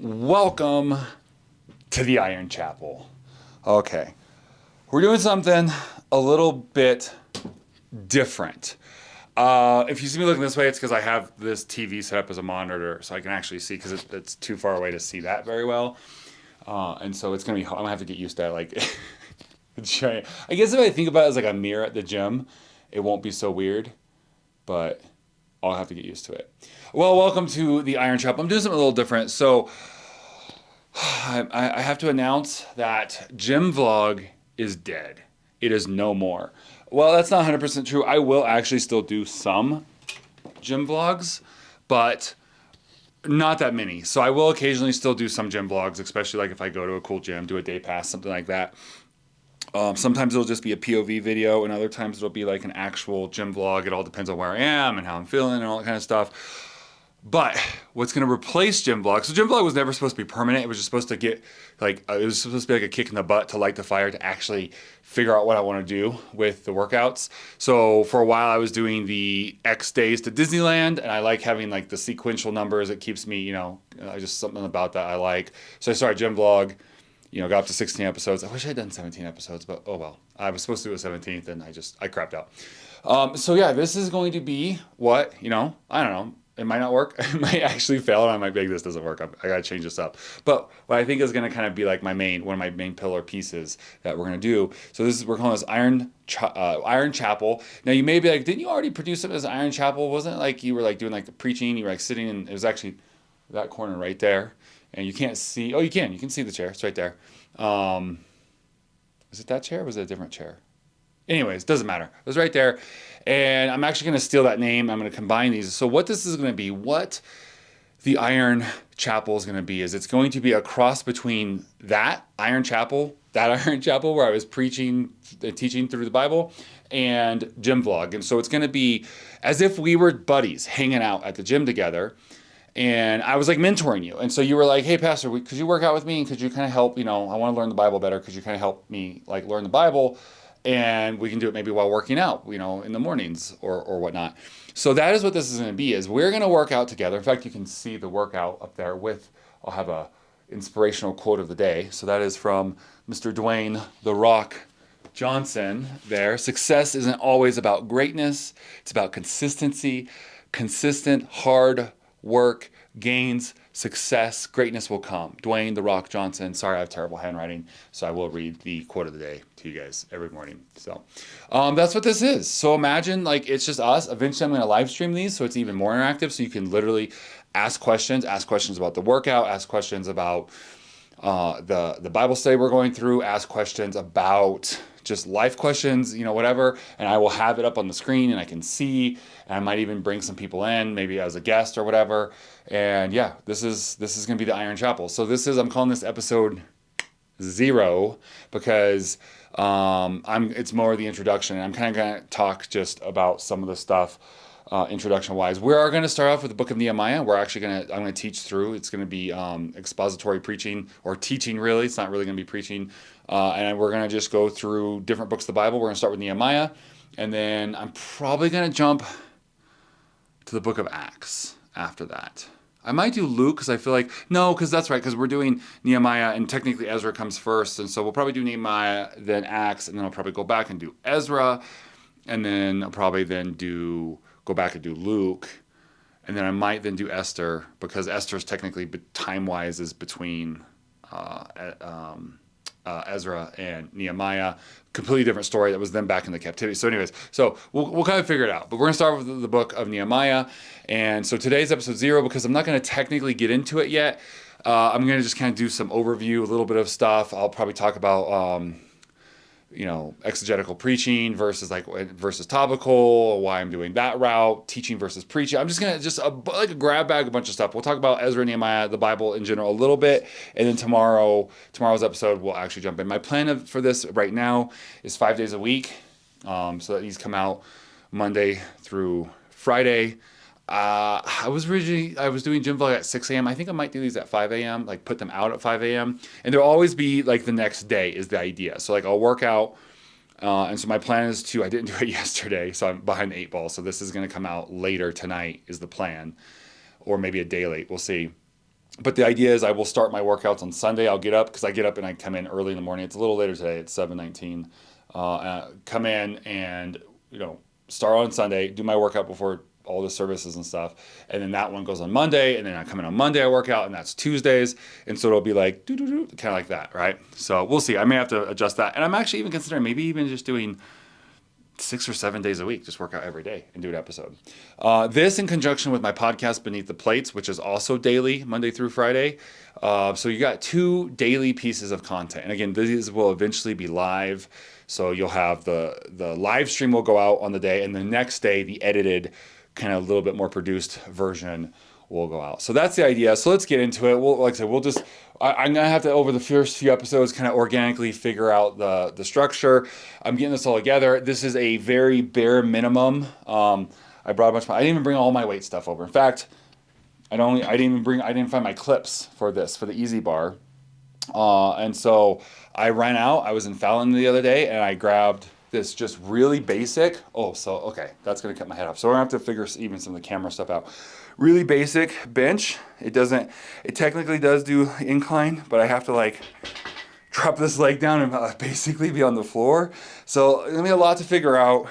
Welcome to the Iron Chapel. Okay, we're doing something a little bit different. If you see me looking this way, it's because I have this TV set up as a monitor, so I can actually see because it's too far away to see that very well. And so it's gonna be. I'm gonna have to get used to that. Like, I guess if I think about it as like a mirror at the gym, it won't be so weird. But I'll have to get used to it. Well, welcome to the Iron Chapel. I'm doing something a little different. So I have to announce that Gym Vlog is dead. It is no more. Well, that's not 100% true. I will actually still do some gym vlogs, but not that many. So I will occasionally still do some gym vlogs, especially like if I go to a cool gym, do a day pass, something like that. Sometimes it'll just be a POV video, and other times it'll be like an actual gym vlog. It all depends on where I am and how I'm feeling and all that kind of stuff. But what's going to replace gym vlog? So gym vlog was never supposed to be permanent. It was just supposed to get it was supposed to be like a kick in the butt to light the fire to actually figure out what I want to do with the workouts. So for a while I was doing the X days to Disneyland, and I like having like the sequential numbers. It keeps me, just something about that I like. So I started gym vlog. Got up to 16 episodes. I wish I had done 17 episodes, but oh well. I was supposed to do a 17th, and I crapped out. So yeah, this is going to be what, I don't know. It might not work. It might actually fail, and I might be like, this doesn't work. I got to change this up. But what I think is going to kind of be like one of my main pillar pieces that we're going to do. So we're calling this Iron Chapel. Now you may be like, didn't you already produce it as Iron Chapel? Wasn't it like you were like doing like the preaching? You were like sitting in, it was actually that corner right there. And you can't see, oh, you can see the chair. It's right there. Is it that chair or was it a different chair? Anyways, doesn't matter. It was right there. And I'm actually going to steal that name. I'm going to combine these. So what this is going to be, what the Iron Chapel is going to be, is it's going to be a cross between that Iron Chapel where I was preaching, teaching through the Bible, and gym vlog. And so it's going to be as if we were buddies hanging out at the gym together. And I was like mentoring you. And so you were like, hey, Pastor, could you work out with me? And could you kind of help, I want to learn the Bible better. Could you kind of help me like learn the Bible? And we can do it maybe while working out, in the mornings or whatnot. So that is what this is going to be, is we're going to work out together. In fact, you can see the workout up there I'll have a inspirational quote of the day. So that is from Mr. Dwayne "The Rock" Johnson there. Success isn't always about greatness. It's about consistency. Consistent, hard work gains success. Greatness will come. Dwayne "The Rock" Johnson. Sorry, I have terrible handwriting, so I will read the quote of the day to you guys every morning. So that's what this is. So imagine like it's just us. Eventually I'm going to live stream these, so it's even more interactive, so you can literally ask questions about the workout, ask questions about the Bible study we're going through, ask questions about just life questions, whatever, and I will have it up on the screen and I can see, and I might even bring some people in, maybe as a guest or whatever. And yeah, this is going to be the Iron Chapel. So I'm calling this episode 0 because it's more of the introduction, and I'm kind of going to talk just about some of the stuff introduction wise. We are going to start off with the book of Nehemiah. I'm going to teach through. It's going to be expository preaching, or teaching really. It's not really going to be preaching. And we're going to just go through different books of the Bible. We're going to start with Nehemiah, and then I'm probably going to jump to the book of Acts after that. I might do Luke because I feel like, no, because that's right, because we're doing Nehemiah, and technically Ezra comes first, and so we'll probably do Nehemiah, then Acts, and then I'll probably go back and do Ezra, and then I'll probably then go back and do Luke, and then I might then do Esther, because Esther's technically time-wise is between Ezra and Nehemiah. Completely different story that was then back in the captivity. So anyways, we'll kind of figure it out. But we're going to start with the book of Nehemiah. And so today's episode 0, because I'm not going to technically get into it yet. I'm going to just kind of do some overview, a little bit of stuff. I'll probably talk about exegetical preaching versus topical, why I'm doing that route, teaching versus preaching. I'm just gonna like a grab bag, a bunch of stuff. We'll talk about Ezra, Nehemiah, the Bible in general a little bit, and then tomorrow's episode we'll actually jump in. My plan for this right now is 5 days a week, so that these come out Monday through Friday. I was doing gym vlog at 6 a.m. I think I might do these at 5 a.m., like put them out at 5 a.m. And they'll always be like the next day is the idea. So like I'll work out. And so my plan is I didn't do it yesterday, so I'm behind the 8 ball. So this is going to come out later tonight is the plan, or maybe a day late. We'll see. But the idea is I will start my workouts on Sunday. I'll get up because I get up and I come in early in the morning. It's a little later today. It's 7:19. Come in and start on Sunday. Do my workout before all the services and stuff, and then that one goes on Monday. And then I come in on Monday. I work out, and that's Tuesdays. And so it'll be like kind of like that, right? So we'll see. I may have to adjust that. And I'm actually even considering maybe even just doing 6 or 7 days a week, just work out every day and do an episode. This in conjunction with my podcast Beneath the Plates, which is also daily, Monday through Friday. So you got 2 daily pieces of content. And again, these will eventually be live. So you'll have the live stream will go out on the day, and the next day, the edited, kind of a little bit more produced version will go out. So that's the idea. So let's get into it. Like I said, I'm going to have to, over the first few episodes, kind of organically figure out the structure. I'm getting this all together. This is a very bare minimum. I brought a bunch I didn't even bring all my weight stuff over. In fact, I didn't find my clips for the Easy Bar. And so I ran out. I was in Fallon the other day, and I grabbed this just really basic. Okay, that's going to cut my head off. So we're going to have to figure even some of the camera stuff out. Really basic bench. It technically does do incline, but I have to drop this leg down and basically be on the floor. So there's going to be a lot to figure out.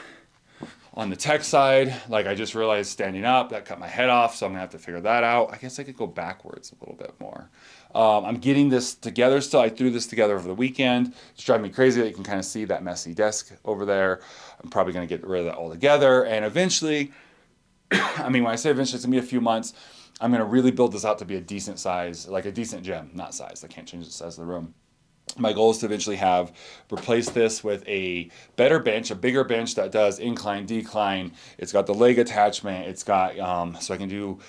On the tech side, I just realized standing up, that cut my head off, so I'm going to have to figure that out. I guess I could go backwards a little bit more. I'm getting this together still. I threw this together over the weekend. It's driving me crazy that you can kind of see that messy desk over there. I'm probably going to get rid of that altogether. And eventually, when I say eventually, it's going to be a few months. I'm going to really build this out to be a decent size, like a decent gym, not size. I can't change the size of the room. My goal is to eventually replace this with a better bench, a bigger bench that does incline, decline. It's got the leg attachment. It's got, so I can do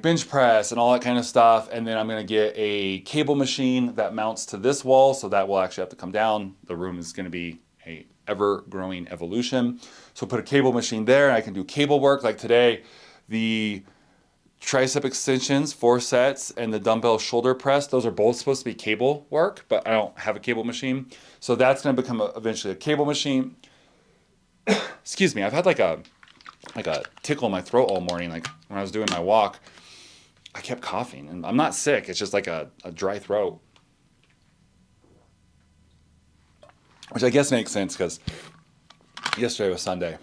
bench press and all that kind of stuff. And then I'm going to get a cable machine that mounts to this wall. So that will actually have to come down. The room is going to be a ever-growing evolution. So put a cable machine there, and I can do cable work. Like today, the tricep extensions, 4 sets, and the dumbbell shoulder press, those are both supposed to be cable work, but I don't have a cable machine. So that's going to become eventually a cable machine. Excuse me, I've had like a tickle in my throat all morning. Like when I was doing my walk, I kept coughing, and I'm not sick. It's just like a dry throat, which I guess makes sense because yesterday was Sunday.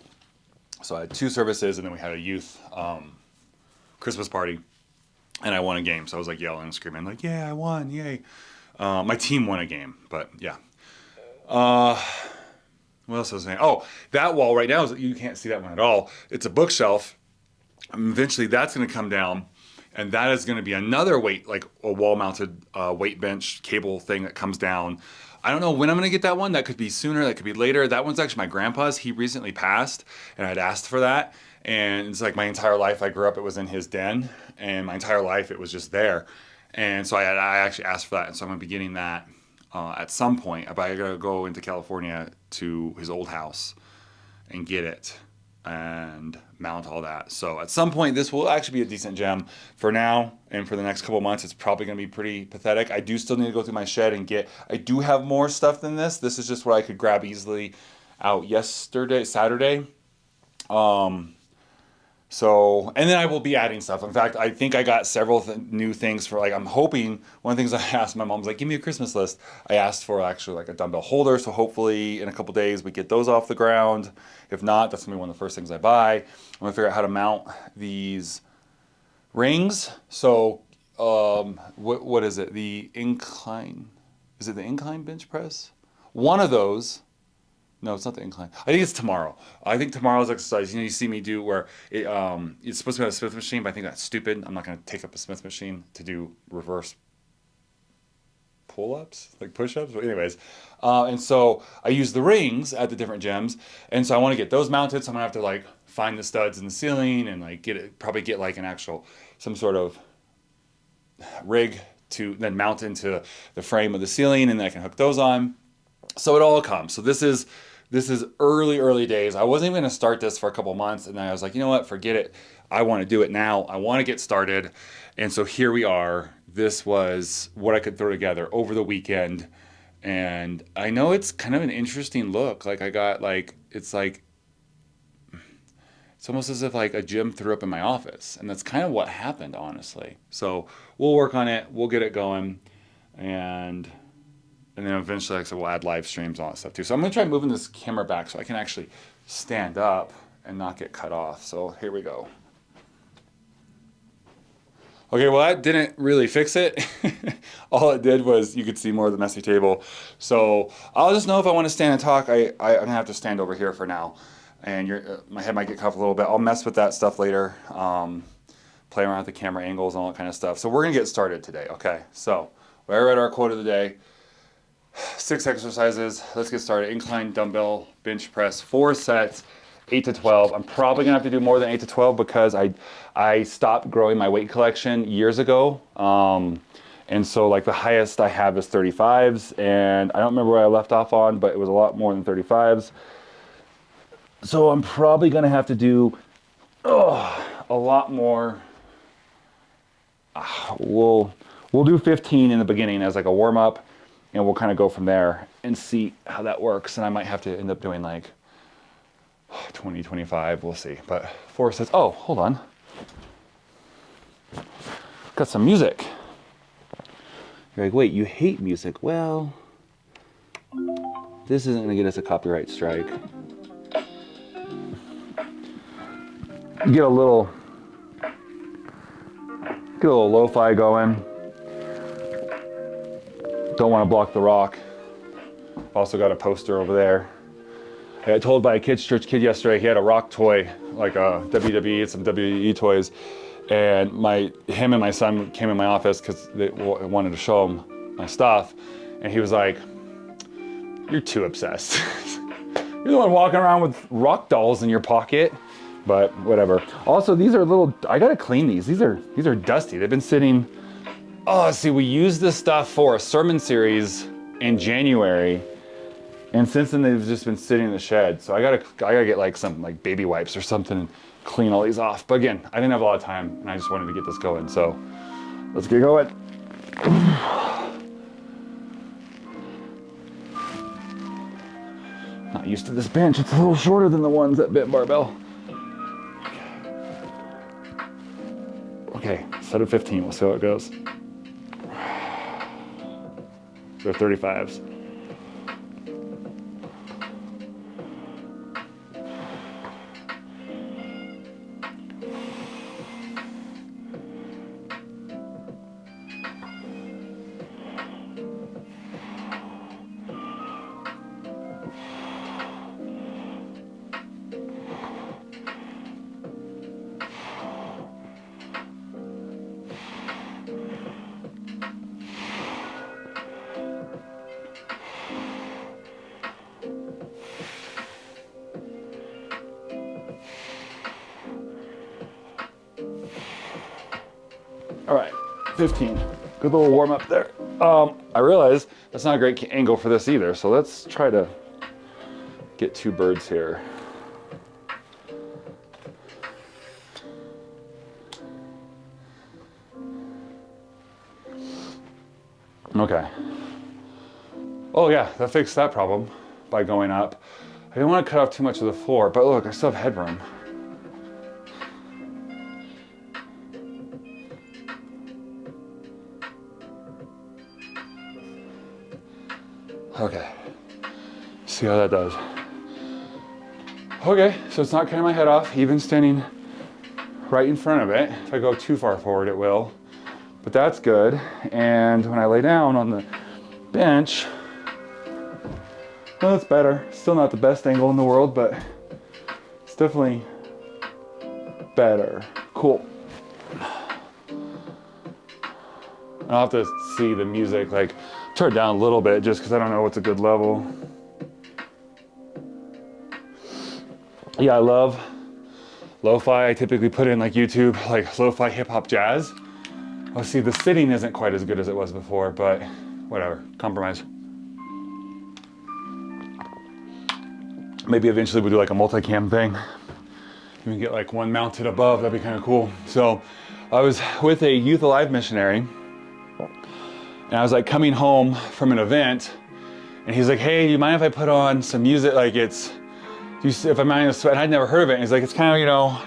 So I had 2 services, and then we had a youth Christmas party, and I won a game. So I was yelling and screaming, yeah, I won, yay. My team won a game, but yeah. What else was I saying? Oh, that wall right now, you can't see that one at all. It's a bookshelf. Eventually that's going to come down, and that is going to be another weight, like a wall-mounted weight bench cable thing that comes down. I don't know when I'm going to get that one. That could be sooner, that could be later. That one's actually my grandpa's. He recently passed, and I'd asked for that. And it's my entire life I grew up, it was in his den, and my entire life it was just there. And so I actually asked for that, and so I'm going to be getting that at some point. But I got to go into California to his old house and get it and mount all that. So at some point, this will actually be a decent gym. For now and for the next couple months, it's probably going to be pretty pathetic. I do still need to go through my shed and I do have more stuff than this. This is just what I could grab easily out Saturday. So, and then I will be adding stuff. In fact, I think I got several new things for, I'm hoping, one of the things I asked my mom's give me a Christmas list. I asked for actually a dumbbell holder. So hopefully in a couple days we get those off the ground. If not, that's gonna be one of the first things I buy. I'm gonna figure out how to mount these rings. So, what is it? The incline, is it the incline bench press? One of those. No, it's not the incline. I think it's tomorrow. I think tomorrow's exercise, you see me do where it's supposed to be on a Smith machine, but I think that's stupid. I'm not going to take up a Smith machine to do reverse pull-ups, push-ups. But anyways, and so I use the rings at the different gyms, and so I want to get those mounted. So I'm going to have to find the studs in the ceiling and probably get some sort of rig to then mount into the frame of the ceiling, and then I can hook those on. So it all comes. So this is early days. I wasn't even going to start this for a couple months, and then I was like, you know what, forget it. I want to do it now. I want to get started. And so here we are. This was what I could throw together over the weekend. And I know it's kind of an interesting look. I got it's It's almost as if like a gym threw up in my office. And that's kind of what happened, honestly. So we'll work on it. We'll get it going. And then eventually, like I said, we'll add live streams and all that stuff too. So I'm going to try moving this camera back so I can actually stand up and not get cut off. So here we go. Okay, well that didn't really fix it. All it did was you could see more of the messy table. So I'll just know if I want to stand and talk. I'm going to have to stand over here for now. And my head might get cuffed a little bit. I'll mess with that stuff later. Play around with the camera angles and all that kind of stuff. So we're gonna get started today, okay? So we already read our quote of the day. 6 exercises. Let's get started. Incline dumbbell bench press, 4 sets, 8 to 12. I'm probably gonna have to do more than 8 to 12 because I stopped growing my weight collection years ago. And so like the highest I have is 35s, and I don't remember where I left off on, but it was a lot more than 35s. So I'm probably gonna have to do a lot more. We'll do 15 in the beginning as like a warm up, and we'll kind of go from there and see how that works. And I might have to end up doing like 20, 25, we'll see. But 4 sets. Oh, hold on. Got some music. You're like, wait, you hate music? Well, this isn't gonna get us a copyright strike. Get a little lo-fi going. Don't want to block the rock. Also got a poster over there. I got told by a kids church kid yesterday he had a rock toy, like a WWE and some WWE toys, and him and my son came in my office because they wanted to show him my stuff, and he was like, "You're too obsessed. You're the one walking around with rock dolls in your pocket." But whatever. Also, these are little, I gotta clean these. These are dusty. They've been sitting. Oh, see, we used this stuff for a sermon series in January, and since then they've just been sitting in the shed. So I gotta get like some like baby wipes or something and clean all these off. But again, I didn't have a lot of time, and I just wanted to get this going. So let's get going. Not used to this bench. It's a little shorter than the ones at Bent Barbell. Okay, set of 15, we'll see how it goes. They're 35s. All right, 15. Good little warm up there. I realize that's not a great angle for this either, so let's try to get 2 birds here. Okay. Oh yeah, that fixed that problem by going up. I didn't want to cut off too much of the floor, but look, I still have headroom. Okay, see how that does. Okay, so it's not cutting my head off, even standing right in front of it. If I go too far forward, it will, but that's good. And when I lay down on the bench, well, that's better. Still not the best angle in the world, but it's definitely better. Cool. I'll have to see the music, like turn it down a little bit just because I don't know what's a good level. Yeah, I love lo-fi. I typically put in like YouTube, like lo-fi hip hop jazz. Oh, see, the sitting isn't quite as good as it was before, but whatever, compromise. Maybe eventually we'll do like a multicam thing. You can get like one mounted above, that'd be kind of cool. So I was with a Youth Alive missionary, and I was like coming home from an event, and he's like, hey, do you mind if I put on some music? Like it's if I'm not in a sweat, I'd never heard of it. And he's like, it's kind of, you know,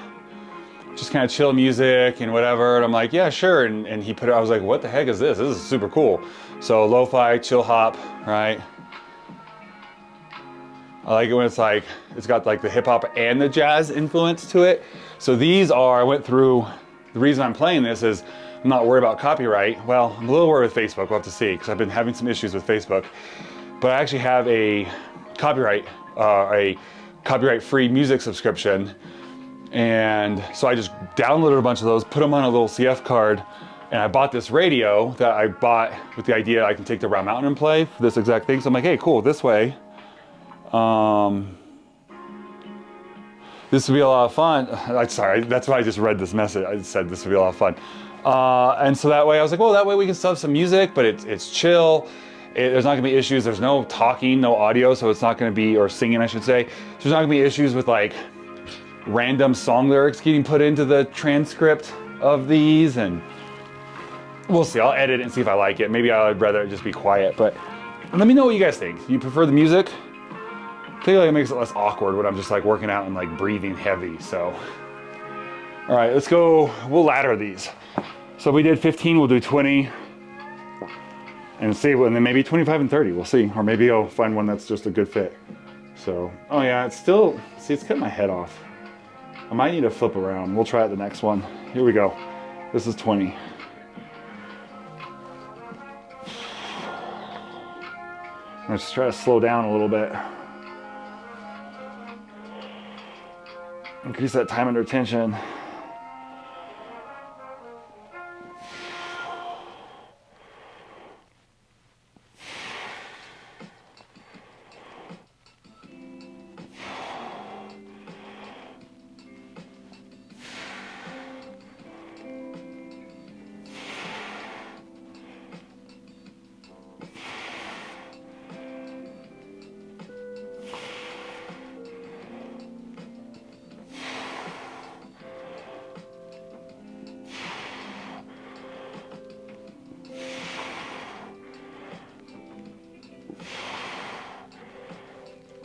just kind of chill music and whatever. And I'm like, yeah, sure. And he put it, I was like, what the heck is this? This is super cool. So lo-fi, chill hop, right? I like it when it's like, it's got like the hip hop and the jazz influence to it. So these are, I went through, the reason I'm playing this is I'm not worried about copyright. Well, I'm a little worried with Facebook, we'll have to see, because I've been having some issues with Facebook. But I actually have a copyright-free music subscription. And so I just downloaded a bunch of those, put them on a little CF card, and I bought this radio that I bought with the idea I can take to Round Mountain and play for this exact thing. So I'm like, hey, cool, this way. This would be a lot of fun. Sorry, that's why I just read this message. I said this would be a lot of fun. And so that way I was like, well, that way we can still have some music, but it's chill. There's not gonna be issues. There's no talking, no audio, so it's not gonna be, or singing, I should say. So there's not gonna be issues with like random song lyrics getting put into the transcript of these, and we'll see. I'll edit it and see if I like it. Maybe I'd rather it just be quiet, but let me know what you guys think. You prefer the music? I feel like it makes it less awkward when I'm just like working out and like breathing heavy, so. All right, let's go, we'll ladder these. So we did 15, we'll do 20. And see, and then maybe 25 and 30, we'll see. Or maybe I'll find one that's just a good fit. So, oh yeah, it's still, see, it's cutting my head off. I might need to flip around. We'll try it the next one. Here we go. This is 20. I'm just try to slow down a little bit. Increase that time under tension.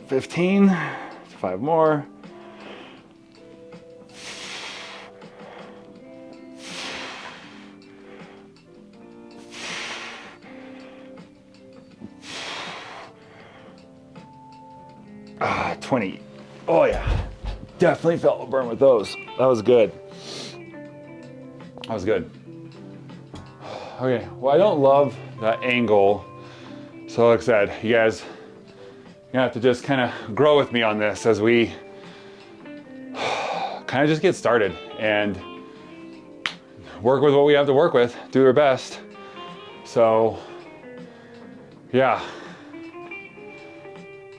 $15, 5 more. Ah, 20. Oh yeah, definitely felt a burn with those. That was good. That was good. Okay, well I don't love that angle. So like I said, you guys, you have to just kind of grow with me on this as we kind of just get started and work with what we have to work with, do our best. So yeah,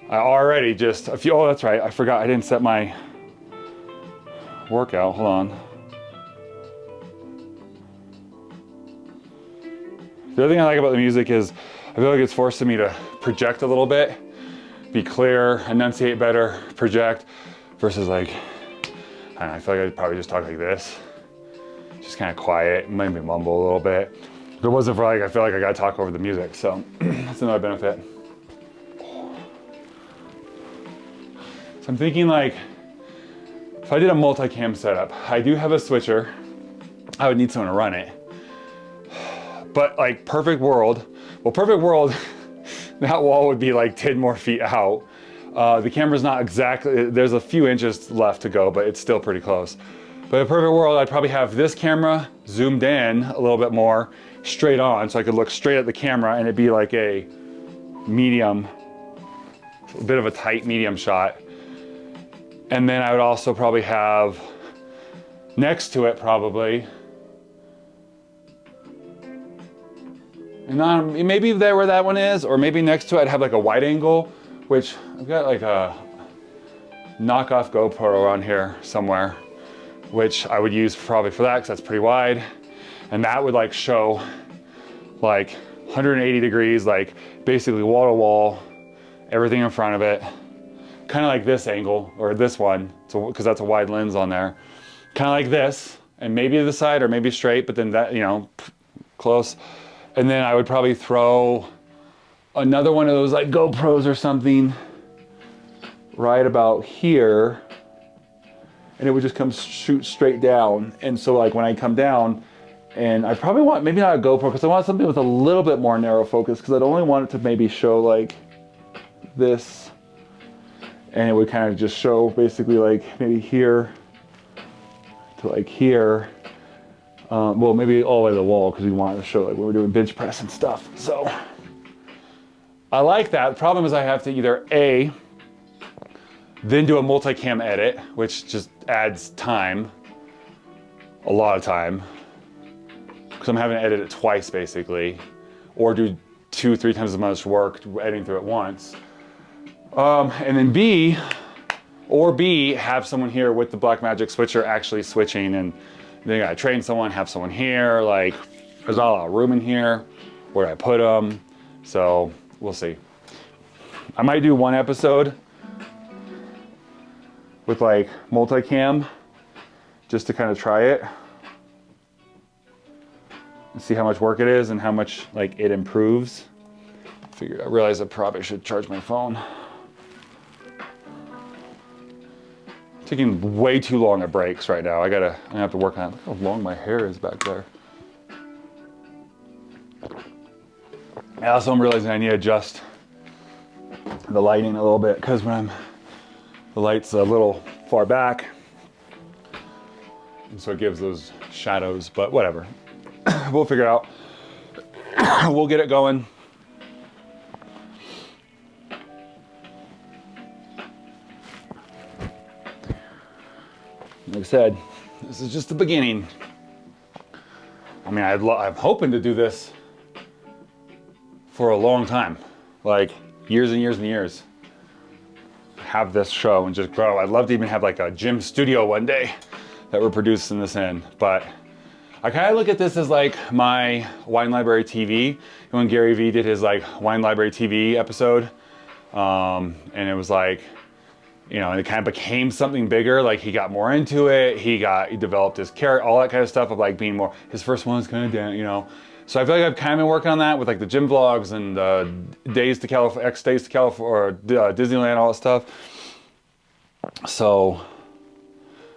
I already just a few, oh that's right, I forgot I didn't set my workout, hold on. The other thing I like about the music is I feel like it's forcing me to project a little bit, be clear, enunciate better, project, versus like, I don't know, I feel like I'd probably just talk like this. Just kind of quiet, maybe mumble a little bit. If it wasn't for like, I feel like I gotta talk over the music, so that's another benefit. So I'm thinking like, if I did a multicam setup, I do have a switcher, I would need someone to run it. But like perfect world, that wall would be like 10 more feet out. The camera's not exactly, there's a few inches left to go, but it's still pretty close. But in a perfect world, I'd probably have this camera zoomed in a little bit more, straight on, so I could look straight at the camera and it'd be like a medium, a bit of a tight medium shot. And then I would also probably have, next to it probably, and maybe there where that one is, or maybe next to it I'd have like a wide angle, which I've got like a knockoff GoPro on here somewhere, which I would use probably for that because that's pretty wide. And that would like show like 180 degrees, like basically wall to wall, everything in front of it. Kind of like this angle, or this one, so because that's a wide lens on there. Kind of like this, and maybe to the side or maybe straight, but then that, you know, close. And then I would probably throw another one of those like GoPros or something right about here, and it would just come shoot straight down. And so like when I come down, and I probably want, maybe not a GoPro, because I want something with a little bit more narrow focus, because I'd only want it to maybe show like this, and it would kind of just show basically like maybe here to like here. Well, maybe all the way to the wall, because we want it to show like when we're doing bench press and stuff. So I like that. The problem is I have to either A, then do a multicam edit, which just adds time, a lot of time, because I'm having to edit it twice basically, or do 2-3 times as much work editing through it once. And then B, have someone here with the Blackmagic switcher actually switching, and then I gotta train someone, have someone here, like there's not a lot of room in here, where do I put them? So we'll see. I might do one episode with like multicam, just to kind of try it and see how much work it is and how much like it improves. I realized I probably should charge my phone. Taking way too long at breaks right now. I'm gonna have to work on it. Look how long my hair is back there. I also am realizing I need to adjust the lighting a little bit, because when the light's a little far back, and so it gives those shadows, but whatever. We'll figure it out. We'll get it going. Like I said, this is just the beginning. I mean, I'm hoping to do this for a long time, like years and years and years. Have this show and just grow. I'd love to even have like a gym studio one day that we're producing this in, but I kind of look at this as like my Wine Library TV. When Gary Vee did his like Wine Library TV episode, and it was like, you know, and it kind of became something bigger. Like he got more into it. He developed his character, all that kind of stuff of like being more, his first one was kind of down, you know. So I feel like I've kind of been working on that with like the gym vlogs and Days to California, X Days to California, or Disneyland, all that stuff. So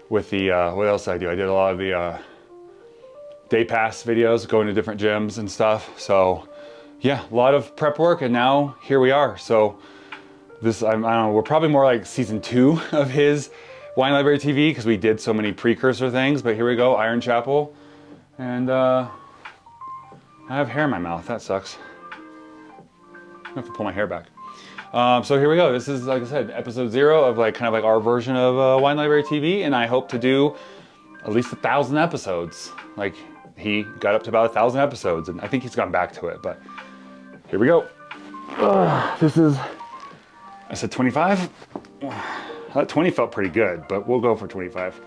with the, what else did I do? I did a lot of the day pass videos, going to different gyms and stuff. So yeah, a lot of prep work, and now here we are. So this, I don't know, we're probably more like season 2 of his Wine Library TV, because we did so many precursor things, but here we go, Iron Chapel. And I have hair in my mouth, that sucks. I have to pull my hair back. So here we go. This is, like I said, episode 0 of like kind of like our version of Wine Library TV, and I hope to do at least 1,000 episodes. Like he got up to about 1,000 episodes, and I think he's gone back to it, but here we go. This is, I said 25? That 20 felt pretty good, but we'll go for 25.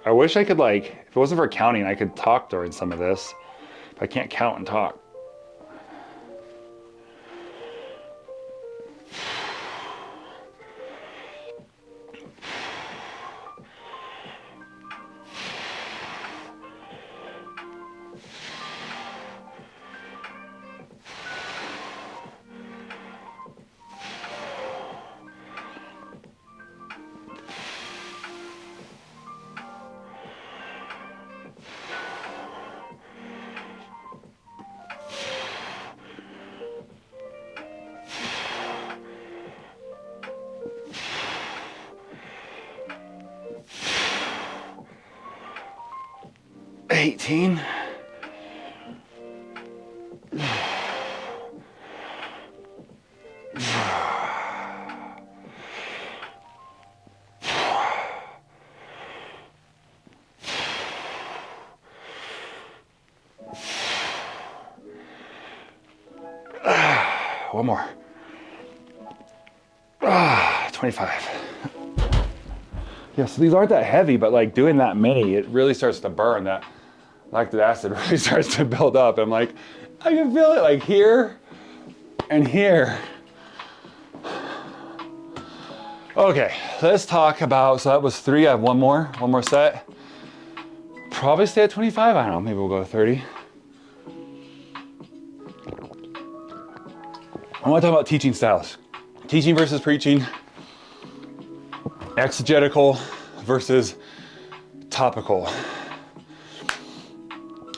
I wish I could, like, if it wasn't for counting, I could talk during some of this. But I can't count and talk. $18. One more. 25. Yeah, so these aren't that heavy, but like doing that many, it really starts to burn. That lactic acid really starts to build up. I'm like, I can feel it like here and here. Okay, let's talk about, so that was 3, I have one more set. Probably stay at 25, I don't know, maybe we'll go to 30. I want to talk about teaching styles. Teaching versus preaching, exegetical versus topical.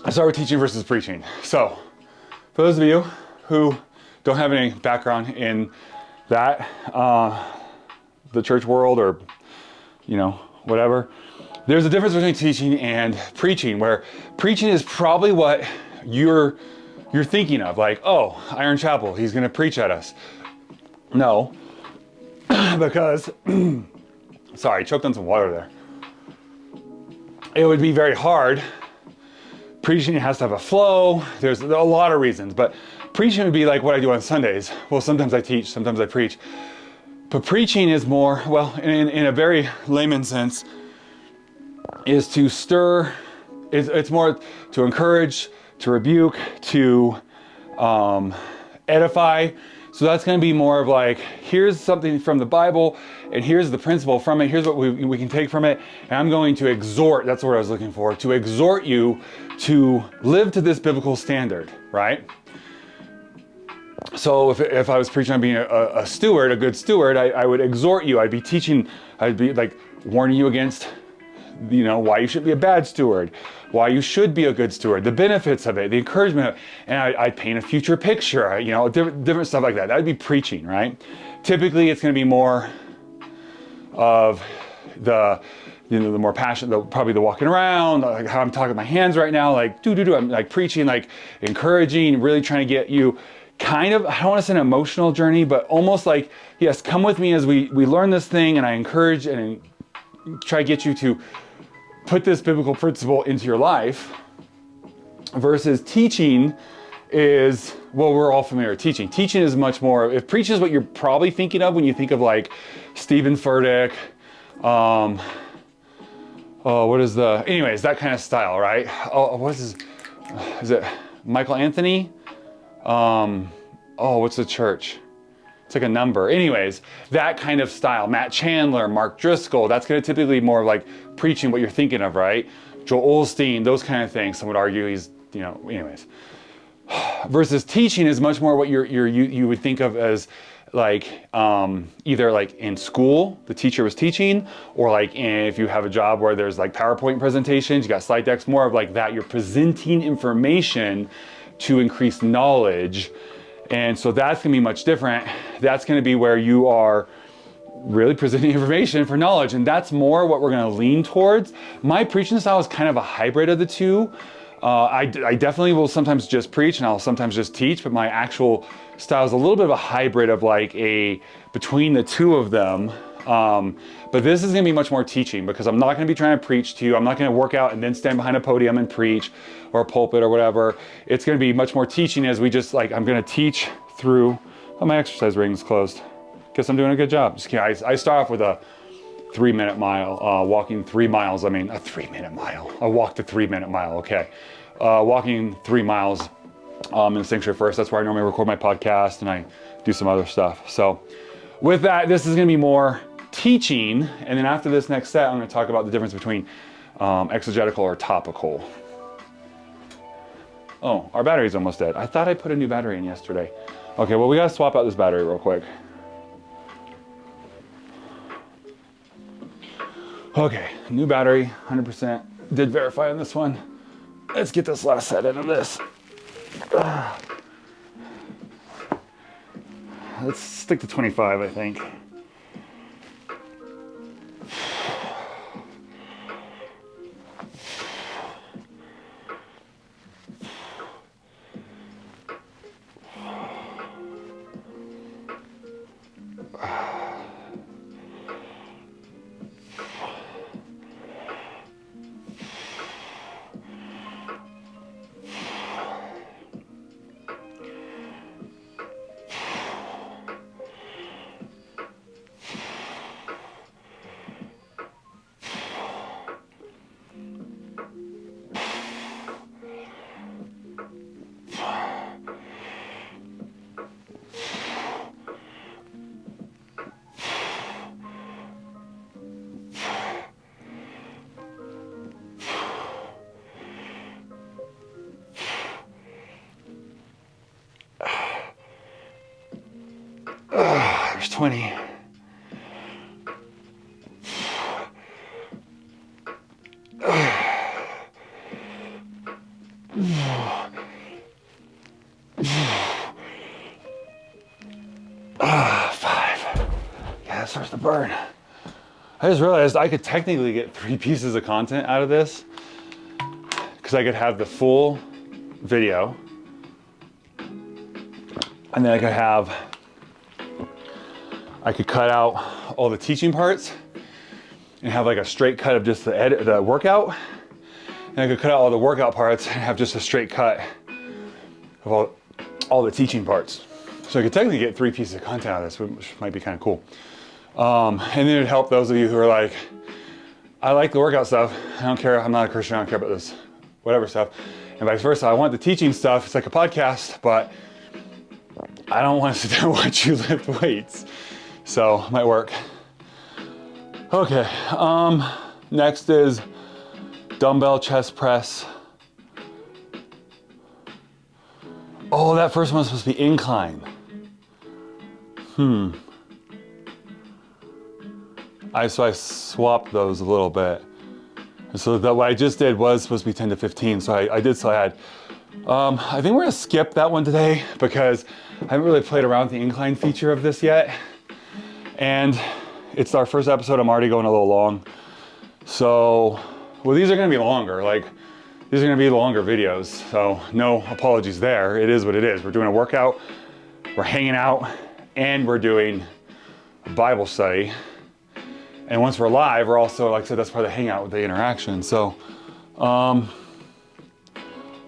I start with teaching versus preaching. So, for those of you who don't have any background in that, the church world or, whatever, there's a difference between teaching and preaching, where preaching is probably what you're thinking of, like, oh, Iron Chapel, he's going to preach at us. No, because, sorry, choked on some water there. It would be very hard. Preaching has to have a flow. There's a lot of reasons, but preaching would be like what I do on Sundays. Well, sometimes I teach, sometimes I preach. But preaching is more, well, in a very layman sense, is to stir, it's more to encourage, to rebuke, to edify. So that's going to be more of like, here's something from the Bible, and here's the principle from it, here's what we can take from it, and I'm going to exhort, that's what I was looking for, to exhort you to live to this biblical standard, right? So if I was preaching on being a steward, a good steward, I would exhort you, I'd be teaching, I'd be like warning you against, why you should be a bad steward, why you should be a good steward, the benefits of it, the encouragement of it, and I'd paint a future picture, different stuff like that. That would be preaching, right? Typically, it's going to be more of the more passionate, probably the walking around, like how I'm talking with my hands right now, like I'm like preaching, like encouraging, really trying to get you kind of, I don't want to say an emotional journey, but almost like, yes, come with me as we learn this thing, and I encourage and try to get you to put this biblical principle into your life. Versus teaching is, well, we're all familiar with teaching. Teaching is much more, if preaching is what you're probably thinking of when you think of like Stephen Furtick, anyways, that kind of style, right? Is it Michael Anthony? What's the church? It's like a number. Anyways, that kind of style. Matt Chandler, Mark Driscoll, that's going to typically more like preaching what you're thinking of, right? Joel Osteen, those kind of things. Some would argue he's, anyways. Versus teaching is much more what you would think of as like either like in school, the teacher was teaching, or like if you have a job where there's like PowerPoint presentations, you got slide decks, more of like that. You're presenting information to increase knowledge. And so that's going to be much different. That's going to be where you are really presenting information for knowledge. And that's more what we're going to lean towards. My preaching style is kind of a hybrid of the two. I definitely will sometimes just preach, and I'll sometimes just teach, but my actual style is a little bit of a hybrid of like between the two of them. But this is going to be much more teaching, because I'm not going to be trying to preach to you. I'm not going to work out and then stand behind a podium and preach, or a pulpit or whatever. It's going to be much more teaching as we just like, I'm going to teach through, my exercise ring's closed. Guess I'm doing a good job. Just kidding. I start off with a 3-minute mile, walking 3 miles. A 3-minute mile. I walked a 3-minute mile. Okay. Walking 3 miles in the sanctuary first. That's where I normally record my podcast, and I do some other stuff. So with that, this is going to be more teaching. And then after this next set, I'm going to talk about the difference between exegetical or topical. Oh, our battery's almost dead. I thought I put a new battery in yesterday. Okay, well, we got to swap out this battery real quick. Okay, new battery, 100%. Did verify on this one. Let's get this last set into this. Let's stick to 25, I think. Verse 20. Five. Yeah, that starts to burn. I just realized I could technically get 3 pieces of content out of this because I could have the full video and then I could cut out all the teaching parts and have like a straight cut of just the workout. And I could cut out all the workout parts and have just a straight cut of all the teaching parts. So I could technically get 3 pieces of content out of this, which might be kind of cool. And then it'd help those of you who are like, I like the workout stuff. I don't care. I'm not a Christian. I don't care about this, whatever stuff. And vice versa. I want the teaching stuff. It's like a podcast, but I don't want to sit there and watch you lift weights. So it might work. Okay. Next is dumbbell chest press. Oh, that first one's supposed to be incline. So I swapped those a little bit. So what I just did was supposed to be 10 to 15. So I had, I think we're gonna skip that one today because I haven't really played around with the incline feature of this yet. And it's our first episode. I'm already going a little long. So, well, these are gonna be longer. Like, these are gonna be longer videos. So no apologies there. It is what it is. We're doing a workout, we're hanging out, and we're doing a Bible study. And once we're live, we're also, like I said, that's part of the hangout with the interaction. So,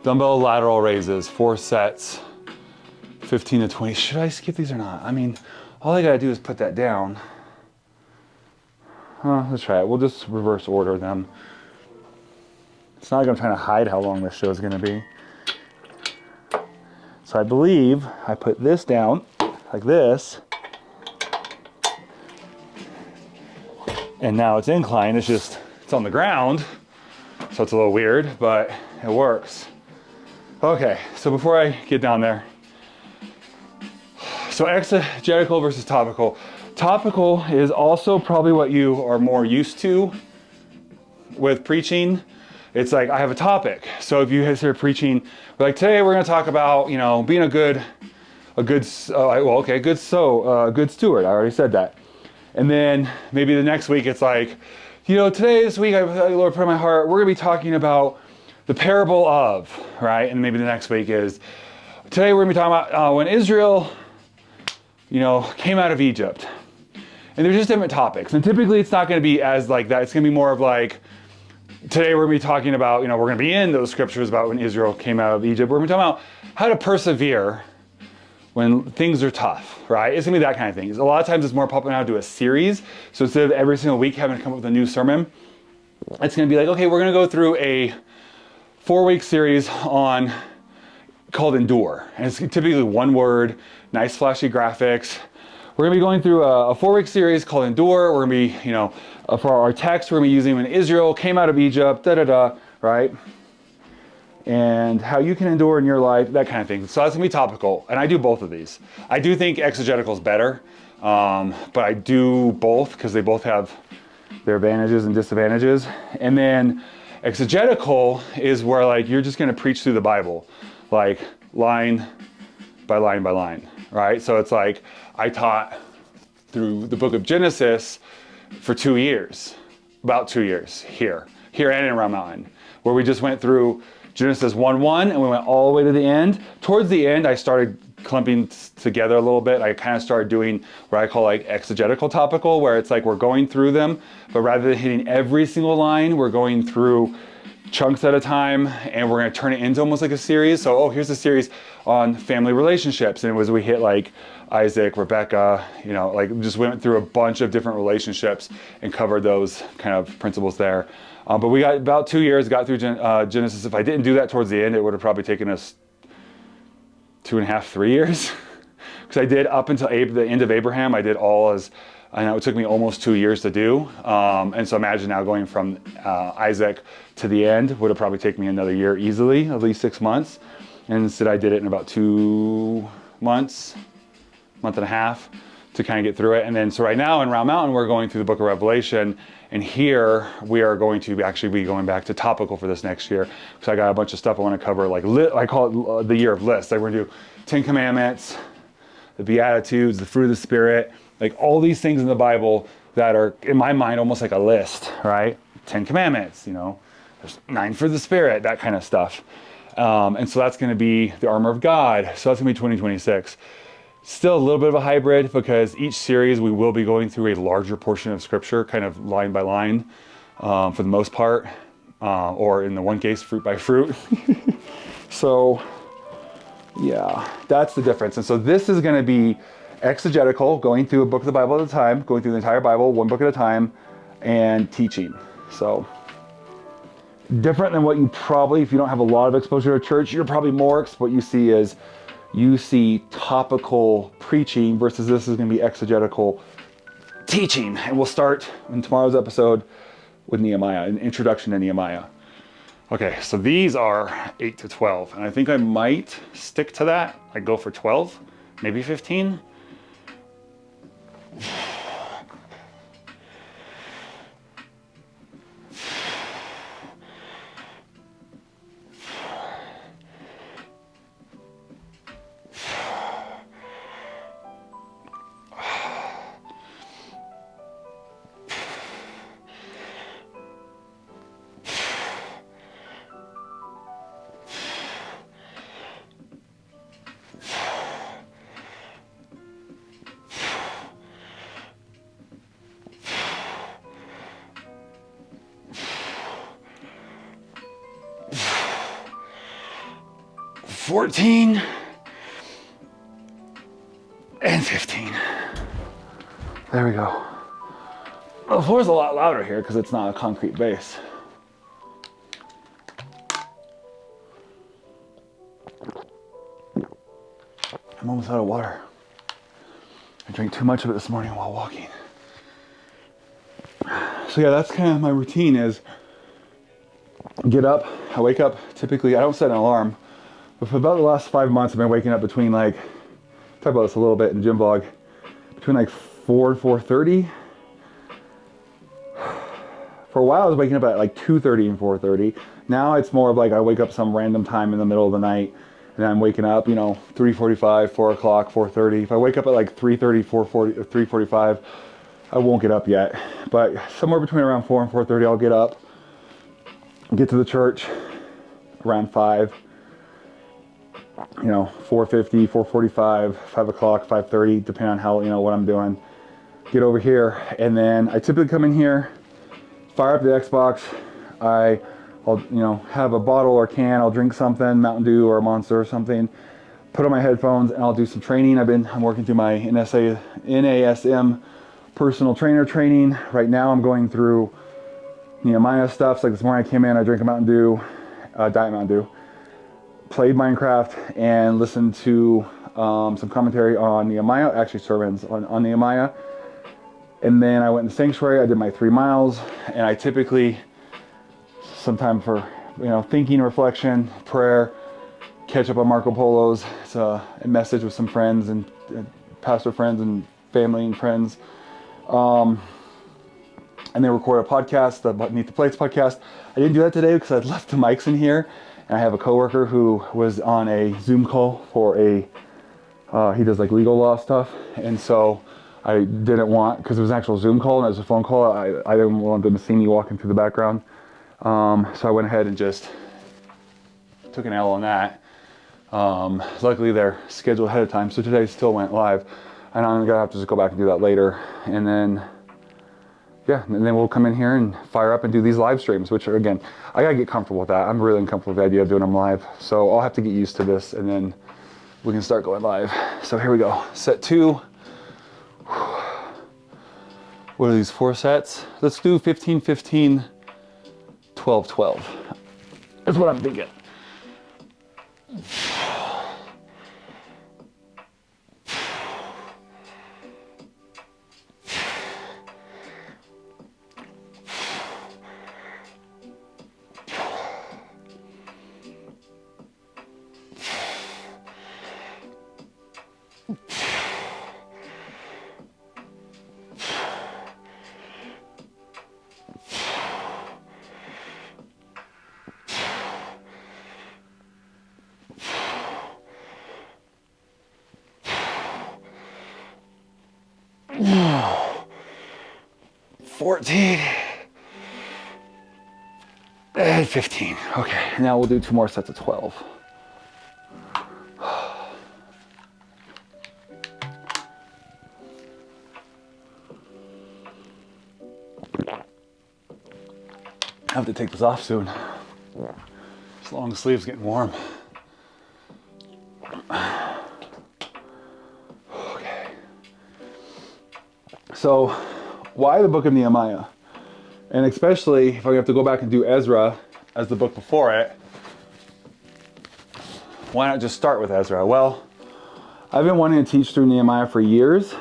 dumbbell lateral raises, 4 sets, 15 to 20. Should I skip these or not? I mean, all I gotta do is put that down. Let's try it. We'll just reverse order them. It's not like I'm trying to hide how long this show is gonna be. So I believe I put this down like this. And now it's incline, it's on the ground. So it's a little weird, but it works. Okay, so before I get down there, so exegetical versus topical. Topical is also probably what you are more used to with preaching. It's like, I have a topic. So if you start preaching, like today we're gonna talk about, being a good steward. I already said that. And then maybe the next week it's like, this week the Lord put in my heart, we're gonna be talking about the parable of, right? And maybe the next week is, today we're gonna be talking about when Israel, came out of Egypt. And they're just different topics. And typically it's not gonna be as like that. It's gonna be more of like, today we're gonna be talking about, we're gonna be in those scriptures about when Israel came out of Egypt. We're gonna be talking about how to persevere when things are tough, right? It's gonna be that kind of thing. A lot of times it's more popular now to do a series. So instead of every single week having to come up with a new sermon, it's gonna be like, okay, we're gonna go through a 4-week series called Endure. And it's typically one word, nice flashy graphics. We're gonna be going through a 4-week series called Endure. We're gonna be, for our text, we're gonna be using when Israel came out of Egypt, right? And how you can endure in your life, that kind of thing. So that's gonna be topical, and I do both of these. I do think exegetical is better, but I do both because they both have their advantages and disadvantages. And then exegetical is where like you're just gonna preach through the Bible, like line by line by line, right? So it's like I taught through the book of Genesis for 2 years, about 2 years here and in Round Mountain, where we just went through Genesis 1:1 and we went all the way to the end. Towards the end, I started clumping together a little bit. I kind of started doing what I call like exegetical topical, where it's like we're going through them, but rather than hitting every single line, we're going through chunks at a time, and we're gonna turn it into almost like a series. So, here's a series on family relationships, and we hit like Isaac, Rebecca, like just went through a bunch of different relationships and covered those kind of principles there. But we got about 2 years, got through Genesis. If I didn't do that towards the end, it would have probably taken us 2.5, 3 years. Because I did up until the end of Abraham, I did I know it took me almost 2 years to do. And so imagine now going from Isaac to the end would have probably taken me another year easily, at least 6 months. And instead I did it in about 2 months, month and a half. to kind of get through it. And then, so right now in Round Mountain, we're going through the book of Revelation. And here we are going to actually be going back to topical for this next year. So I got a bunch of stuff I want to cover, like I call it the year of lists. Like we're going to do 10 Commandments, the Beatitudes, the fruit of the Spirit, like all these things in the Bible that are, in my mind, almost like a list, right? 10 Commandments, you know, there's 9 for the Spirit, that kind of stuff. And so that's going to be the armor of God. So that's going to be 2026. Still a little bit of a hybrid because each series we will be going through a larger portion of scripture, kind of line by line, for the most part, or in the one case, fruit by fruit. So yeah, that's the difference. And so this is going to be exegetical, going through a book of the Bible at a time, going through the entire Bible, one book at a time, and teaching. So different than what you probably, if you don't have a lot of exposure to church, you're probably more, what you see is you see topical preaching versus this is going to be exegetical teaching. And we'll start in tomorrow's episode with Nehemiah, an introduction to Nehemiah. Okay, so these are 8 to 12. And I think I might stick to that. I go for 12, maybe 15. $14 and $15. There we go. The floor's a lot louder here because it's not a concrete base. I'm almost out of water. I drank too much of it this morning while walking. So yeah, that's kind of my routine is get up, I wake up, typically, I don't set an alarm, but for about the last 5 months, I've been waking up between like, talk about this a little bit in the gym vlog, between like 4 and 4:30. For a while, I was waking up at like 2:30 and 4:30. Now it's more of like I wake up some random time in the middle of the night, and I'm waking up, you know, 3:45, 4 o'clock, 4:30. If I wake up at like 3:30, 4:40, or 3:45, I won't get up yet. But somewhere between around 4 and 4:30, I'll get up, get to the church around 5. You know, 4:50, 4:45, 5 o'clock, 5:30, depending on how, you know, what I'm doing. Get over here, and then I typically come in here, fire up the Xbox. I'll, you know, have a bottle or can, I'll drink something, Mountain Dew or a Monster or something, put on my headphones, and I'll do some training. I'm working through my NASM personal trainer training. Right now I'm going through Nehemiah stuff. So like this morning I came in, I drank a Mountain Dew, Diet Mountain Dew, played Minecraft, and listened to some commentary on Nehemiah, actually sermons on Nehemiah. And then I went in the sanctuary, I did my 3 miles, and I typically, sometime for, you know, thinking, reflection, prayer, catch up on Marco Polo's. It's a message with some friends and pastor friends and family and friends. And then record a podcast, the Beneath the Plates podcast. I didn't do that today because I'd left the mics in here, and I have a coworker who was on a Zoom call for he does like legal law stuff, and so I didn't want, because it was an actual Zoom call and it was a phone call, I didn't want them to see me walking through the background. So I went ahead and just took an L on that. Luckily they're scheduled ahead of time, so today still went live. And I'm gonna have to just go back and do that later. And then, yeah, and then we'll come in here and fire up and do these live streams, which are, again, I gotta get comfortable with that. I'm really uncomfortable with the idea of doing them live. So I'll have to get used to this, and then we can start going live. So here we go, set 2. What are these, 4 sets? Let's do 15, 15, 12, 12. That's what I'm thinking. 14 and 15. Okay, now we'll do 2 more sets of 12. I have to take this off soon. This long sleeve's getting warm. Okay. So, why the book of Nehemiah? And especially if I have to go back and do Ezra as the book before it, why not just start with Ezra? Well, I've been wanting to teach through Nehemiah for years.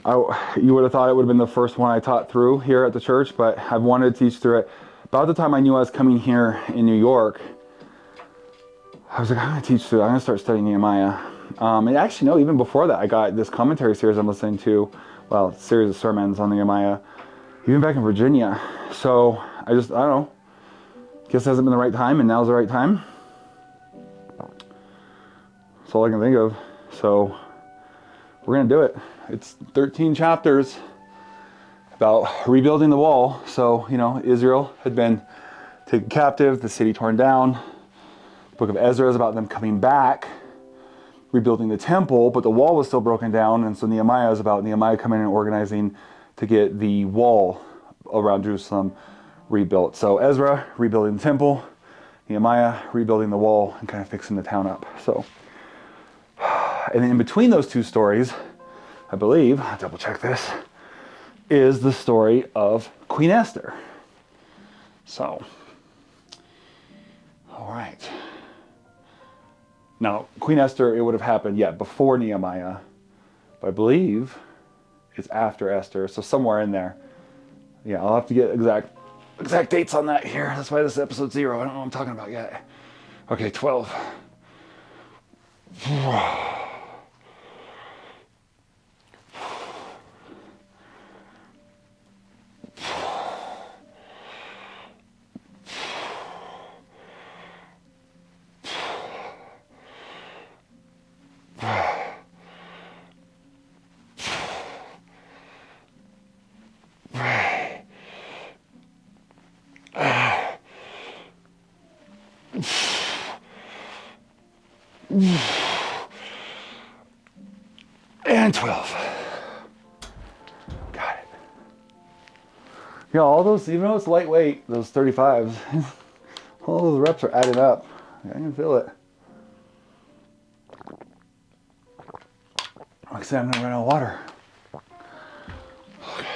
You would have thought it would have been the first one I taught through here at the church, but I've wanted to teach through it. About the time I knew I was coming here in New York, I was like, I'm going to teach through it. I'm going to start studying Nehemiah. And actually, no, even before that, I got this commentary series I'm listening to, well, series of sermons on Nehemiah, even back in Virginia. So I don't know, guess it hasn't been the right time, and now's the right time. That's all I can think of. So we're going to do it. It's 13 chapters about rebuilding the wall. So, Israel had been taken captive, the city torn down. The book of Ezra is about them coming back, rebuilding the temple, but the wall was still broken down. And so Nehemiah is about Nehemiah coming and organizing to get the wall around Jerusalem rebuilt. So Ezra rebuilding the temple, Nehemiah rebuilding the wall and kind of fixing the town up. So, and in between those two stories, I believe, I'll double check this, is the story of Queen Esther. So, all right. Now, Queen Esther, it would have happened, before Nehemiah, but I believe it's after Esther, so somewhere in there. Yeah, I'll have to get exact dates on that here. That's why this is episode 0. I don't know what I'm talking about yet. Okay, 12. And 12. Got it. All those, even though it's lightweight, those 35s, all those reps are adding up. I can feel it. Like I said, I'm gonna run out of water. Okay.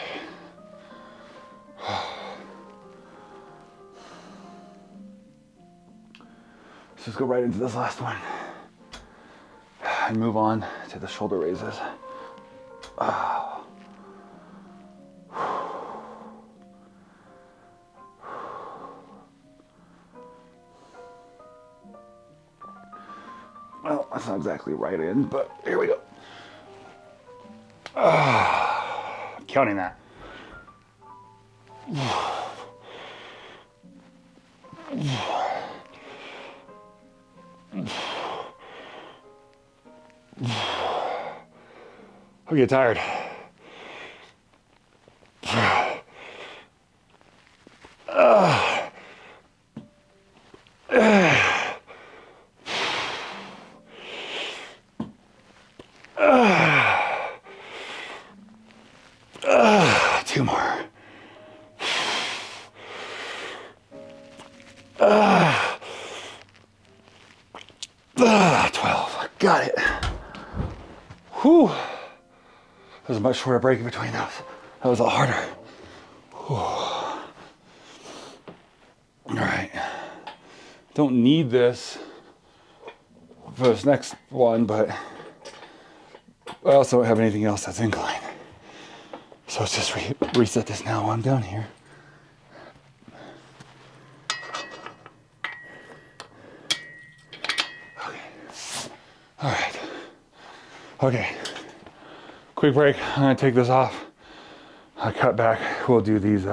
Let's just go right into this last one and move on to the shoulder raises. Well, that's not exactly right in, but here we go. Counting that. I get tired. Two more. 12. Got it. Whew. There's a much shorter break in between those. That was a lot harder. Whew. All right. Don't need this for this next one, but I also don't have anything else that's inclined. So let's just reset this now while I'm down here. Okay. All right. Okay. Quick break. I'm gonna take this off. I cut back. We'll do these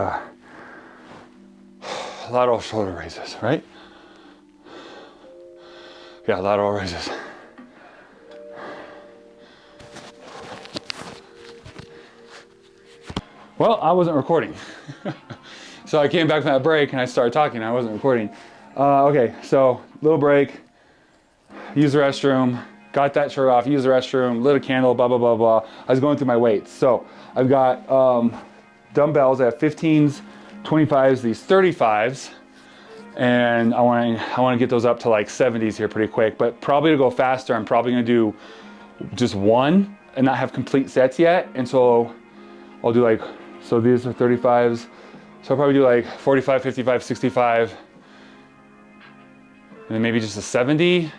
lateral shoulder raises, right? Yeah, lateral raises. Well, I wasn't recording. So I came back from that break and I started talking. I wasn't recording. Okay, so little break. Use the restroom. Got that shirt off. Use the restroom. Lit a candle. Blah blah blah blah. I was going through my weights. So I've got dumbbells. I have 15s, 25s, these 35s, and I want to get those up to like 70s here pretty quick. But probably to go faster, I'm probably going to do just one and not have complete sets yet. And so I'll do like, so these are 35s. So I'll probably do like 45, 55, 65, and then maybe just a 70.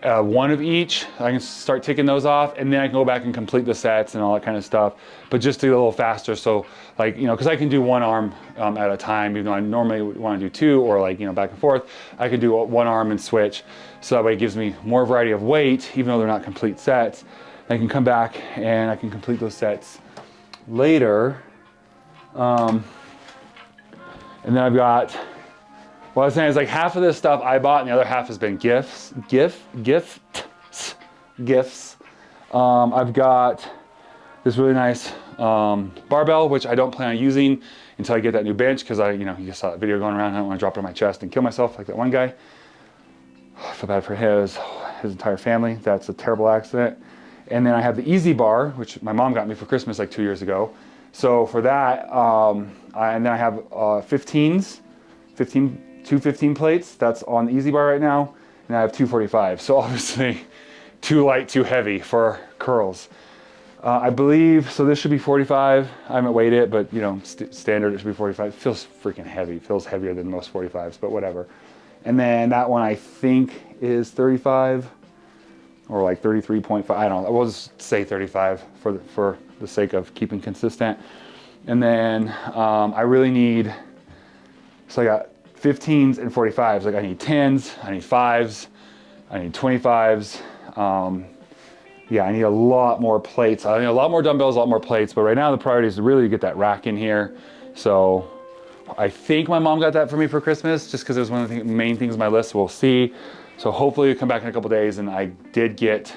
One of each. I can start ticking those off, and then I can go back and complete the sets and all that kind of stuff, but just to get a little faster. So like, you know, because I can do one arm at a time, even though I normally would want to do two, or like, you know, back and forth. I can do one arm and switch, so that way it gives me more variety of weight, even though they're not complete sets. I can come back and I can complete those sets later. And then I've got, what I was saying is like half of this stuff I bought and the other half has been gifts. I've got this really nice barbell, which I don't plan on using until I get that new bench, because you know, you just saw that video going around. I don't want to drop it on my chest and kill myself like that one guy. I feel bad for his entire family. That's a terrible accident. And then I have the Easy Bar, which my mom got me for Christmas like 2 years ago. So for that, and then I have 15s, 215 plates. That's on the Easy Bar right now. And I have 245. So obviously too light, too heavy for curls. I believe, so this should be 45. I haven't weighed it, but you know, standard it should be 45. It feels freaking heavy. It feels heavier than most 45s, but whatever. And then that one I think is 35 or like 33.5. I don't know. We'll just say 35 for the sake of keeping consistent. And then I really need, so I got 15s and 45s. Like I need 10s, I need 5s, I need 25s. Yeah, I need a lot more plates. I need a lot more dumbbells, a lot more plates, but right now the priority is really to get that rack in here. So I think my mom got that for me for Christmas, just because it was one of the main things on my list. We'll see. So hopefully we come back in a couple days and I did get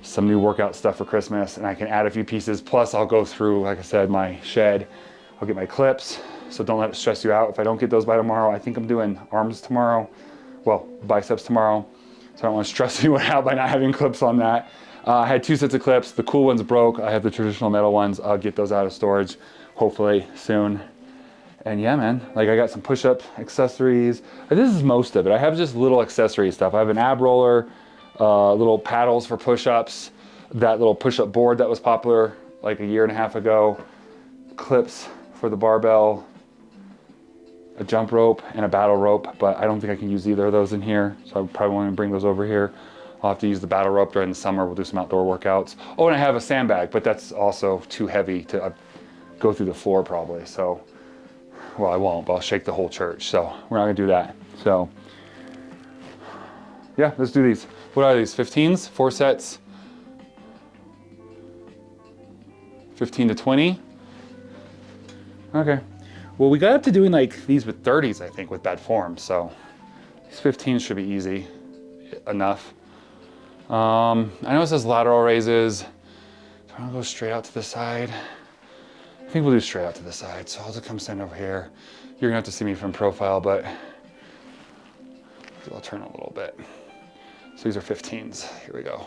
some new workout stuff for Christmas and I can add a few pieces. Plus I'll go through, like I said, my shed. I'll get my clips. So don't let it stress you out. If I don't get those by tomorrow, I think I'm doing arms tomorrow. Well, biceps tomorrow. So I don't want to stress anyone out by not having clips on that. I had 2 sets of clips. The cool ones broke. I have the traditional metal ones. I'll get those out of storage hopefully soon. And yeah, man, like I got some push-up accessories. This is most of it. I have just little accessory stuff. I have an ab roller, little paddles for push-ups, that little push-up board that was popular like a year and a half ago, clips for the barbell, a jump rope and a battle rope, but I don't think I can use either of those in here, so I probably won't even bring those over here. I'll have to use the battle rope during the summer. We'll do some outdoor workouts. Oh, and I have a sandbag, but that's also too heavy to go through the floor probably. So, well, I won't, but I'll shake the whole church. So we're not gonna do that. So yeah, let's do these. What are these, 15s, 4 sets? 15 to 20? Okay. Well, we got up to doing like these with 30s, I think, with bad form. So these 15s should be easy enough. I know it says lateral raises. Do I want to go straight out to the side? I think we'll do straight out to the side. So I'll just come stand over here. You're gonna have to see me from profile, but I'll turn a little bit. So these are 15s. Here we go.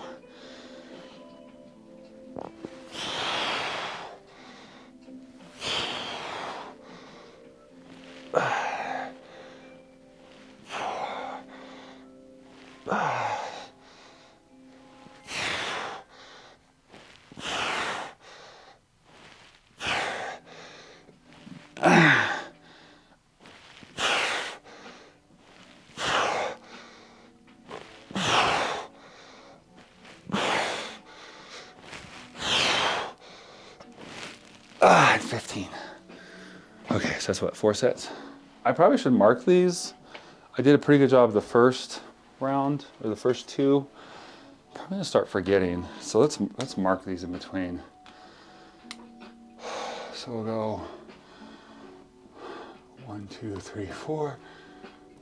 And 15. Okay, so that's what, 4 sets? I probably should mark these. I did a pretty good job the first round, or the first 2. I'm probably gonna start forgetting. So let's mark these in between. So we'll go 1, 2, 3, 4.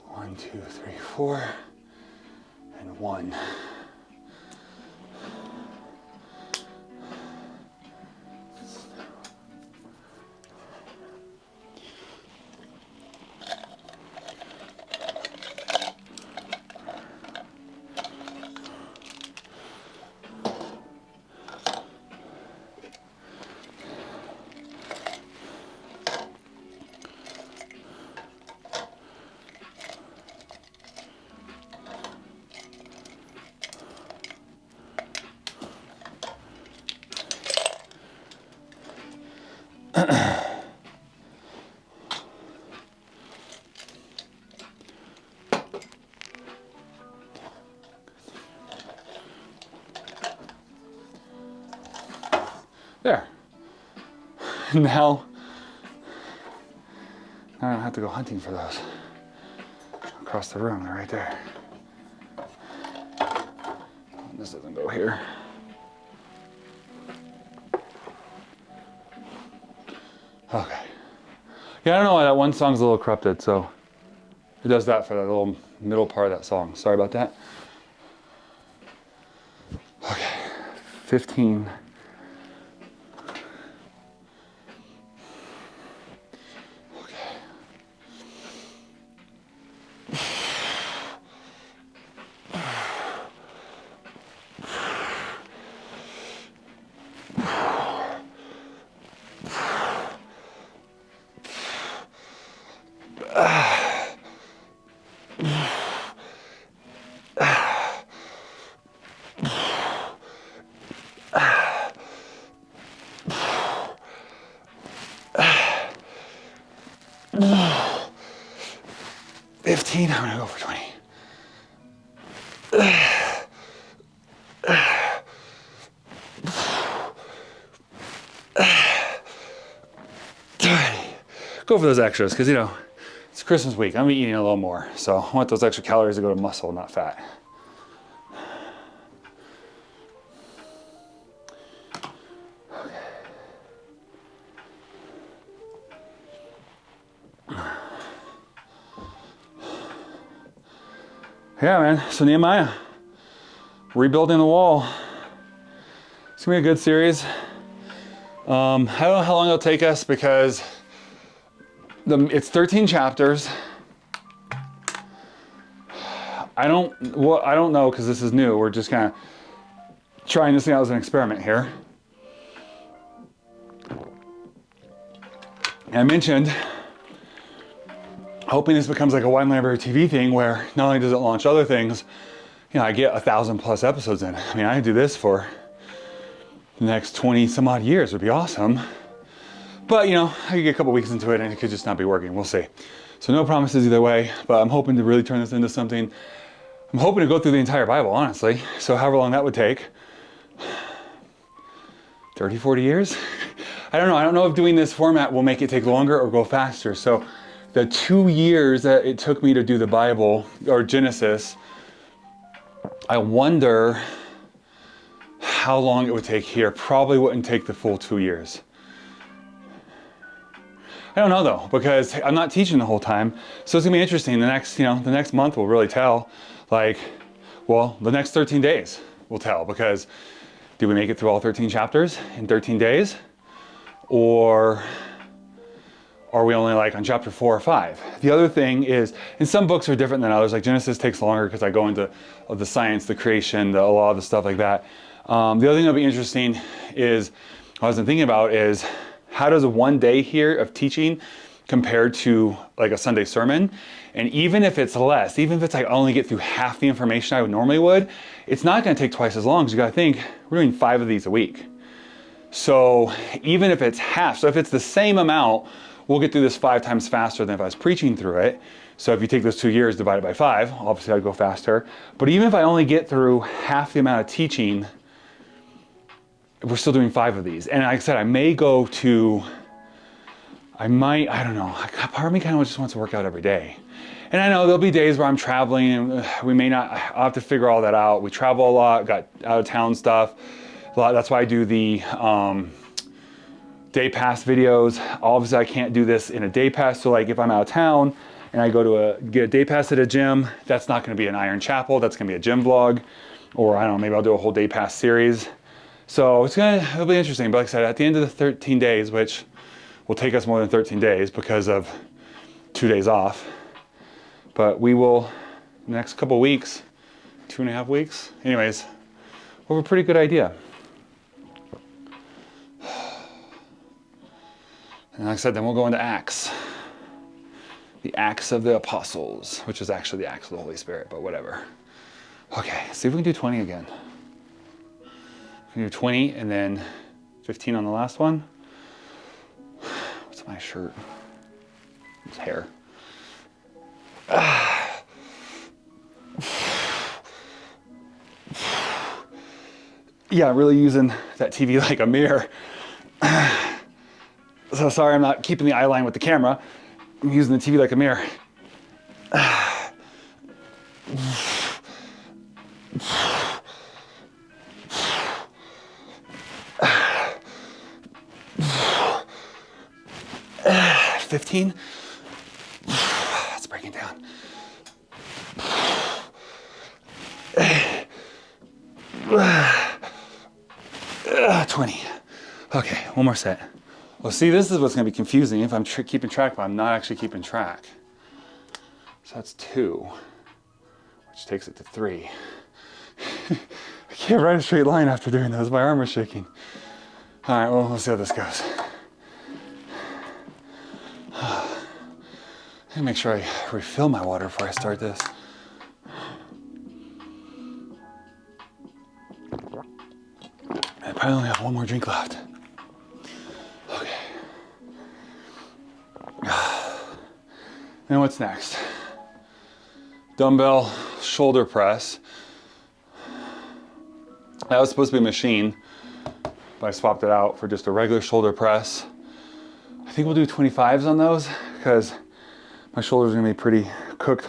1, 2, 3, 4, and 1. Now I don't have to go hunting for those. Across the room, they're right there. This doesn't go here. Okay. Yeah, I don't know why that one song's a little corrupted, so it does that for that little middle part of that song. Sorry about that. Okay, 15. Okay. I'm gonna go for 20. Go for those extras, because it's Christmas week. I'm eating a little more, so I want those extra calories to go to muscle, not fat. Yeah, man. So Nehemiah, rebuilding the wall. It's gonna be a good series. I don't know how long it'll take us because it's 13 chapters. I don't know because this is new. We're just kind of trying this thing out as an experiment here. And I mentioned hoping this becomes like a Wine Library TV thing where not only does it launch other things, I get 1,000+ episodes in. I mean, I could do this for the next 20 some odd years. Would be awesome. But I could get a couple weeks into it and it could just not be working. We'll see. So no promises either way, but I'm hoping to really turn this into something. I'm hoping to go through the entire Bible, honestly. So however long that would take, 30, 40 years? I don't know. I don't know if doing this format will make it take longer or go faster. So the 2 years that it took me to do the Bible, or Genesis, I wonder how long it would take here. Probably wouldn't take the full 2 years. I don't know though, because I'm not teaching the whole time. So it's gonna be interesting. The next month will really tell. The next 13 days will tell, because do we make it through all 13 chapters in 13 days? Or are we only on chapter 4 or 5? The other thing is, and some books are different than others. Like Genesis takes longer because I go into the science, the creation, the law, the stuff like that. The other thing that'll be interesting is, what I was thinking about is, how does one day here of teaching compared to a Sunday sermon? And even if it's less, even if it's I only get through half the information I would normally would, it's not gonna take twice as long, because you gotta think, we're doing 5 of these a week. So even if it's half, so if it's the same amount, we'll get through this 5 times faster than if I was preaching through it. So if you take those 2 years divided by 5, obviously I'd go faster. But even if I only get through half the amount of teaching, we're still doing 5 of these. And like I said, I don't know. Part of me kind of just wants to work out every day. And I know there'll be days where I'm traveling and we may not, I'll have to figure all that out. We travel a lot, got out of town stuff. That's why I do the day pass videos. Obviously I can't do this in a day pass. So if I'm out of town and I go to get a day pass at a gym, that's not gonna be an Iron Chapel. That's gonna be a gym vlog. Or I don't know, maybe I'll do a whole day pass series. So it'll be interesting. But like I said, at the end of the 13 days, which will take us more than 13 days because of 2 days off, but we will, the next couple weeks, 2.5 weeks, anyways, we'll have a pretty good idea. And like I said, then we'll go into Acts. The Acts of the Apostles, which is actually the Acts of the Holy Spirit, but whatever. Okay, see if we can do 20 again. We can do 20 and then 15 on the last one. What's my shirt? It's hair. Yeah, really using that TV like a mirror. So sorry, I'm not keeping the eye line with the camera. I'm using the TV like a mirror. 15. It's breaking down. 20. Okay, one more set. Well, see, this is what's going to be confusing if I'm keeping track, but I'm not actually keeping track. So that's 2, which takes it to 3. I can't write a straight line after doing those. My arm is shaking. All right, well, let's see how this goes. Let me make sure I refill my water before I start this. I probably only have one more drink left. Okay. Then what's next? Dumbbell shoulder press. That was supposed to be a machine, but I swapped it out for just a regular shoulder press. I think we'll do 25s on those because my shoulders are gonna be pretty cooked.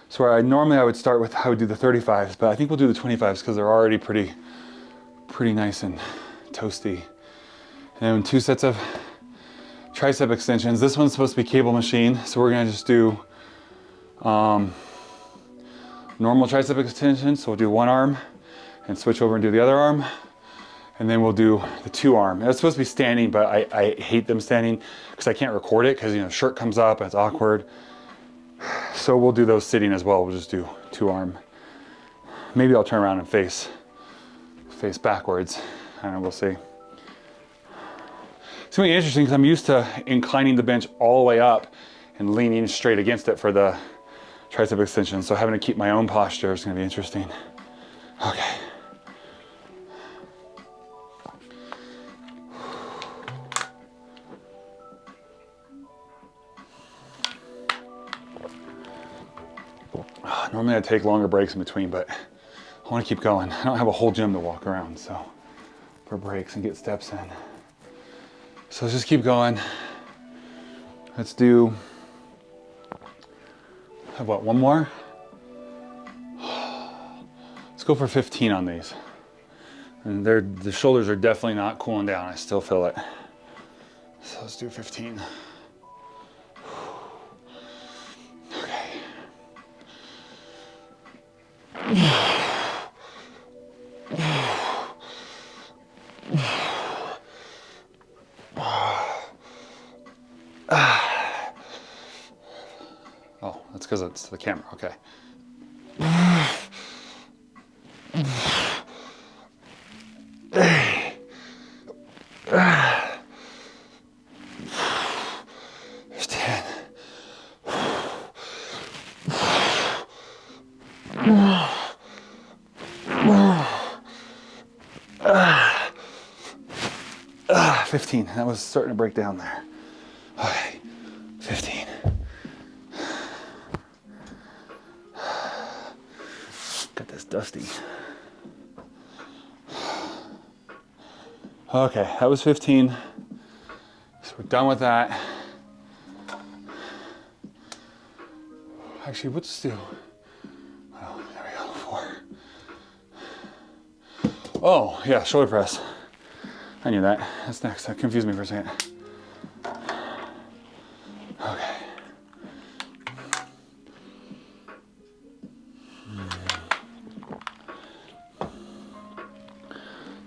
So where normally I would start with, I would do the 35s, but I think we'll do the 25s because they're already pretty nice and toasty. And then 2 sets of tricep extensions. This one's supposed to be cable machine, so we're gonna just do normal tricep extensions. So we'll do one arm and switch over and do the other arm. And then we'll do the 2 arm. It's supposed to be standing, but I hate them standing because I can't record it because, you know, shirt comes up and it's awkward. So we'll do those sitting as well. We'll just do 2 arm. Maybe I'll turn around and face backwards. I don't know, we'll see. It's gonna be interesting because I'm used to inclining the bench all the way up and leaning straight against it for the tricep extension. So having to keep my own posture is gonna be interesting. Okay. Normally I take longer breaks in between, but I want to keep going. I don't have a whole gym to walk around, so for breaks and get steps in. So let's just keep going. Let's do, have what, one more? Let's go for 15 on these. And the shoulders are definitely not cooling down. I still feel it. So let's do 15. Oh, that's because it's the camera, okay. There's 10. 15. That was starting to break down there. Okay, 15. Got this dusty. Okay, that was 15. So we're done with that. Actually, we'll just do, oh, there we go, 4. Oh, yeah, shoulder press. I knew that. That's next. That confused me for a second. Okay.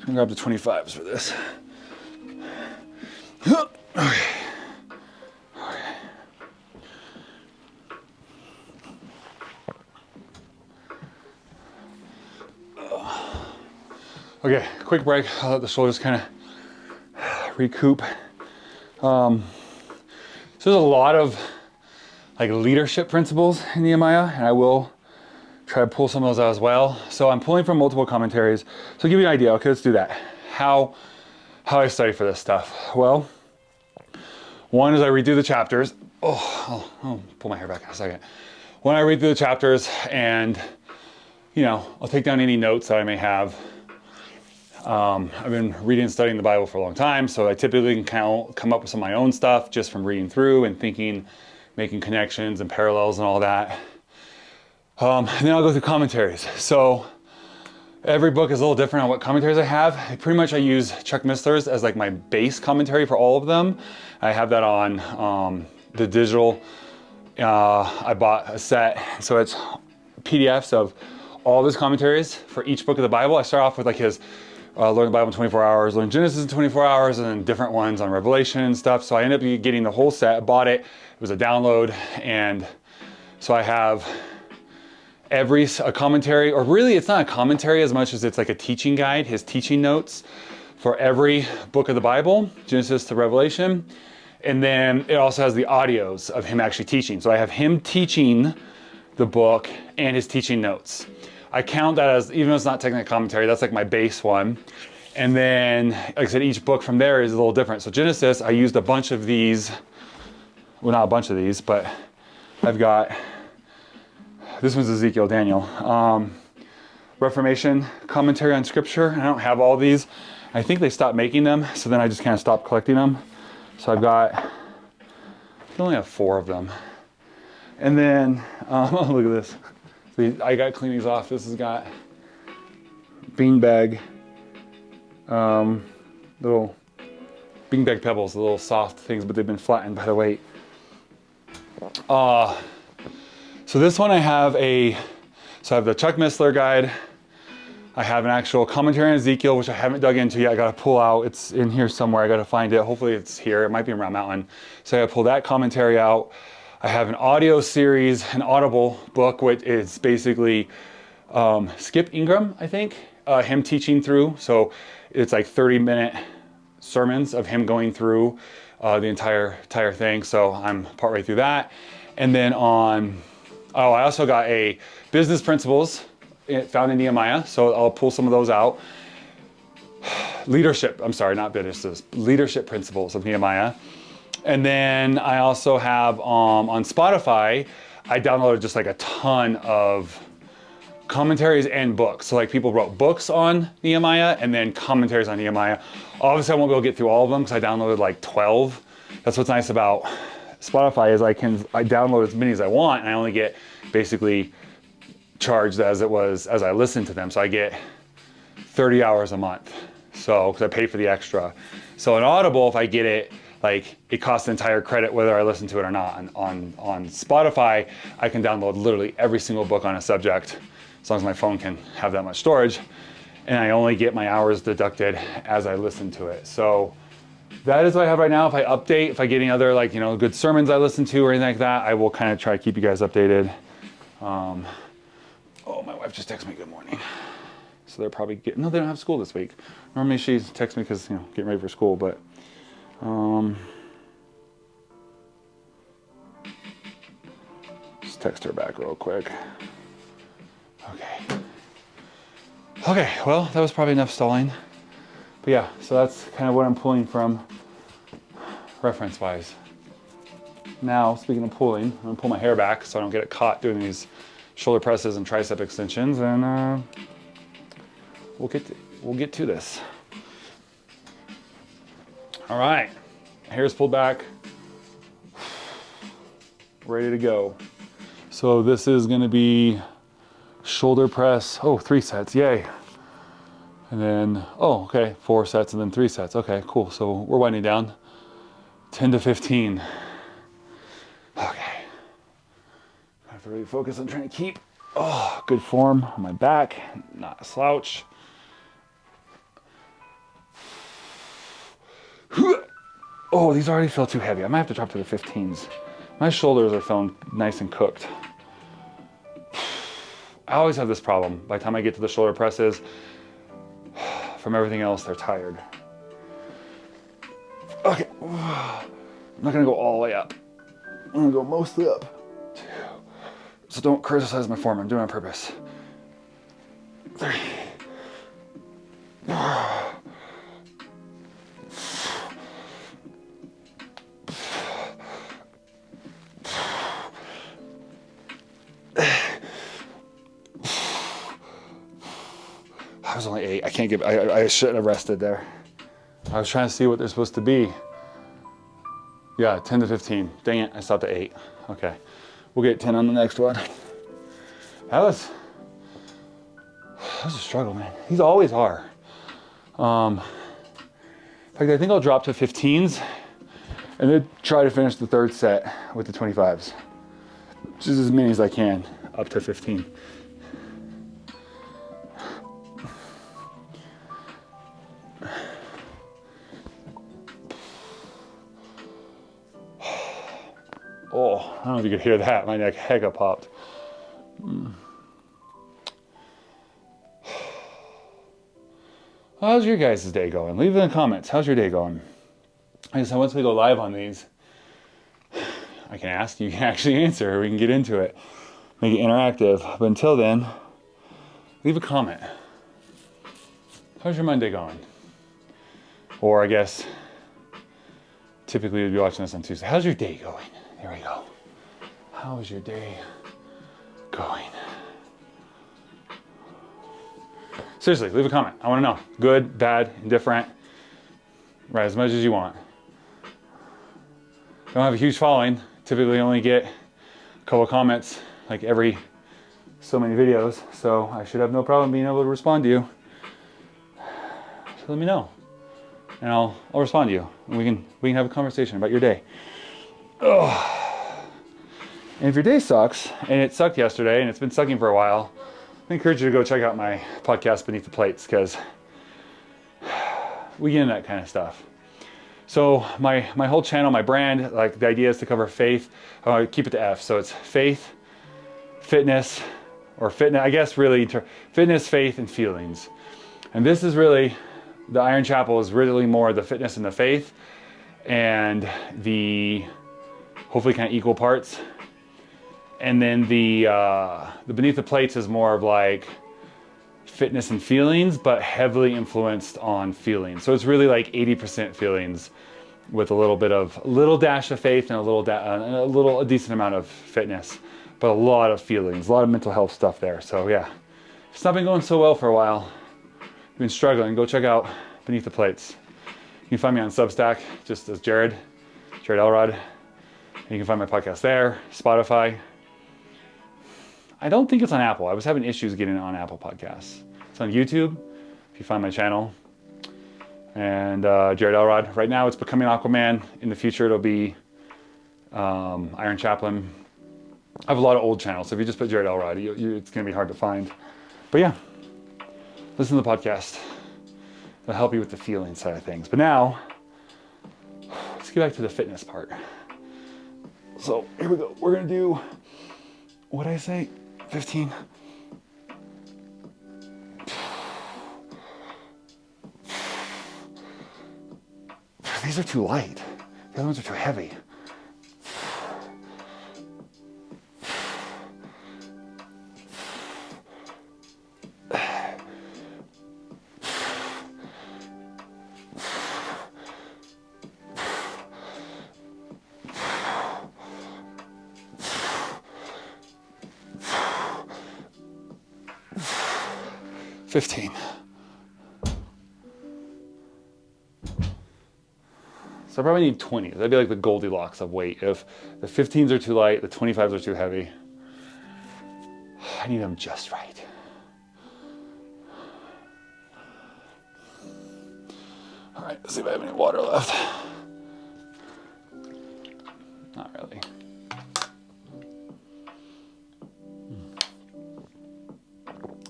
I'm gonna grab the 25s for this. Okay. Okay, quick break. I'll let the shoulders kind of recoup. So there's a lot of like leadership principles in Nehemiah, and I will try to pull some of those out as well. So I'm pulling from multiple commentaries. So give you an idea. Okay, let's do that. How I study for this stuff. Well, one is I read through the chapters. I'll pull my hair back in a second. When I read through the chapters, and you know, I'll take down any notes that I may have. I've been reading and studying the Bible for a long time, so I typically can come up with some of my own stuff just from reading through and thinking, making connections and parallels and all that. And then I'll go through commentaries. So every book is a little different on what commentaries I have. I use Chuck Missler's as like my base commentary for all of them. I have that on the digital. I bought a set, so it's PDFs of all of his commentaries for each book of the Bible. I start off with like his Learn the Bible in 24 hours, Learn Genesis in 24 hours, and then different ones on Revelation and stuff. So I ended up getting the whole set. I bought it. It was a download, and so I have a commentary, or really it's not a commentary as much as it's like a teaching guide, his teaching notes for every book of the Bible, Genesis to Revelation. And then it also has the audios of him actually teaching. So I have him teaching the book and his teaching notes. I count that as, even though it's not technically a commentary, that's like my base one. And then, like I said, each book from there is a little different. So Genesis, I used a bunch of these, well, not a bunch of these, but I've got, this one's Ezekiel, Daniel. Reformation, commentary on scripture. I don't have all these. I think they stopped making them, so then I just kind of stopped collecting them. So I've got, I only have 4 of them. And then, look at this. I got to clean these off. This has got beanbag, little beanbag pebbles, the little soft things, but they've been flattened by the weight. So this one I have so I have the Chuck Missler guide. I have an actual commentary on Ezekiel, which I haven't dug into yet. I got to pull out. It's in here somewhere. I got to find it. Hopefully it's here. It might be in Round Mountain. So I got to pull that commentary out. I have an audio series, an Audible book, which is basically Skip Ingram, I think, him teaching through. So it's like 30-minute sermons of him going through the entire thing. So I'm partway through that. And then I also got a Business Principles found in Nehemiah. So I'll pull some of those out. Leadership Principles of Nehemiah. And then I also have on Spotify, I downloaded just like a ton of commentaries and books. So like people wrote books on Nehemiah and then commentaries on Nehemiah. Obviously I won't be able to get through all of them because I downloaded like 12. That's what's nice about Spotify is I download as many as I want and I only get basically charged as I listen to them. So I get 30 hours a month. So, because I pay for the extra. So in Audible, if I get it, like it costs the entire credit whether I listen to it or not. On Spotify, I can download literally every single book on a subject as long as my phone can have that much storage. And I only get my hours deducted as I listen to it. So that is what I have right now. If I get any other good sermons I listen to or anything like that, I will kind of try to keep you guys updated. My wife just texted me good morning. So they're probably they don't have school this week. Normally she texts me because, getting ready for school, but just text her back real quick. Okay, well, that was probably enough stalling. But yeah, so that's kind of what I'm pulling from reference-wise. Now, speaking of pulling, I'm gonna pull my hair back so I don't get it caught doing these shoulder presses and tricep extensions, and we'll get to this. All right, hair's pulled back, ready to go. So this is gonna be shoulder press, 3 sets, yay. And then, 4 sets and then 3 sets. Okay, cool, so we're winding down. 10 to 15. Okay. I have to really focus on trying to keep good form on my back, not a slouch. These already feel too heavy. I might have to drop to the 15s. My shoulders are feeling nice and cooked. I always have this problem. By the time I get to the shoulder presses, from everything else, they're tired. Okay, I'm not gonna go all the way up. I'm gonna go mostly up. So don't criticize my form, I'm doing it on purpose. 3. I was only 8. I can't get, I shouldn't have rested there. I was trying to see what they're supposed to be. Yeah, 10 to 15. Dang it, I stopped at 8. Okay, we'll get 10 on the next one. That was a struggle, man. These always are. In fact, I think I'll drop to 15s and then try to finish the third set with the 25s. Just as many as I can, up to 15. Oh, I don't know if you could hear that. My neck hecka popped. How's your guys' day going? Leave it in the comments. How's your day going? I guess once we go live on these, I can ask, you can actually answer, or we can get into it. Make it interactive. But until then, leave a comment. How's your Monday going? Or I guess, typically you'd be watching this on Tuesday. How's your day going? There we go. How is your day going? Seriously, leave a comment. I want to know. Good, bad, indifferent. Write as much as you want. Don't have a huge following. Typically only get a couple comments like every so many videos. So I should have no problem being able to respond to you. So let me know. And I'll respond to you. And we can have a conversation about your day. Ugh. And if your day sucks, and it sucked yesterday, and it's been sucking for a while, I encourage you to go check out my podcast, Beneath the Plates, because we get into that kind of stuff. So my whole channel, my brand, like the idea is to cover faith. I want to keep it to F. So it's faith, fitness, or fitness, I guess really fitness, faith, and feelings. And this is really, the Iron Chapel is really more the fitness and the faith, and the hopefully kind of equal parts. And then the Beneath the Plates is more of like fitness and feelings, but heavily influenced on feelings. So it's really like 80% feelings with a little dash of faith and a decent amount of fitness, but a lot of feelings, a lot of mental health stuff there. So yeah, it's not been going so well for a while. I've been struggling. Go check out Beneath the Plates. You can find me on Substack, just as Jared Elrod. And you can find my podcast there, Spotify. I don't think it's on Apple. I was having issues getting it on Apple Podcasts. It's on YouTube, if you find my channel. And Jared Elrod. Right now it's Becoming Aquaman. In the future it'll be Iron Chaplain. I have a lot of old channels, so if you just put Jared Elrod, it's going to be hard to find. But yeah, listen to the podcast. It'll help you with the feeling side of things. But now, let's get back to the fitness part. So here we go. We're going to do, what did I say? 15. These are too light. The other ones are too heavy. $15. So I probably need 20. That'd be like the Goldilocks of weight. If the 15s are too light, the 25s are too heavy. I need them just right. All right, let's see if I have any water left. Not really.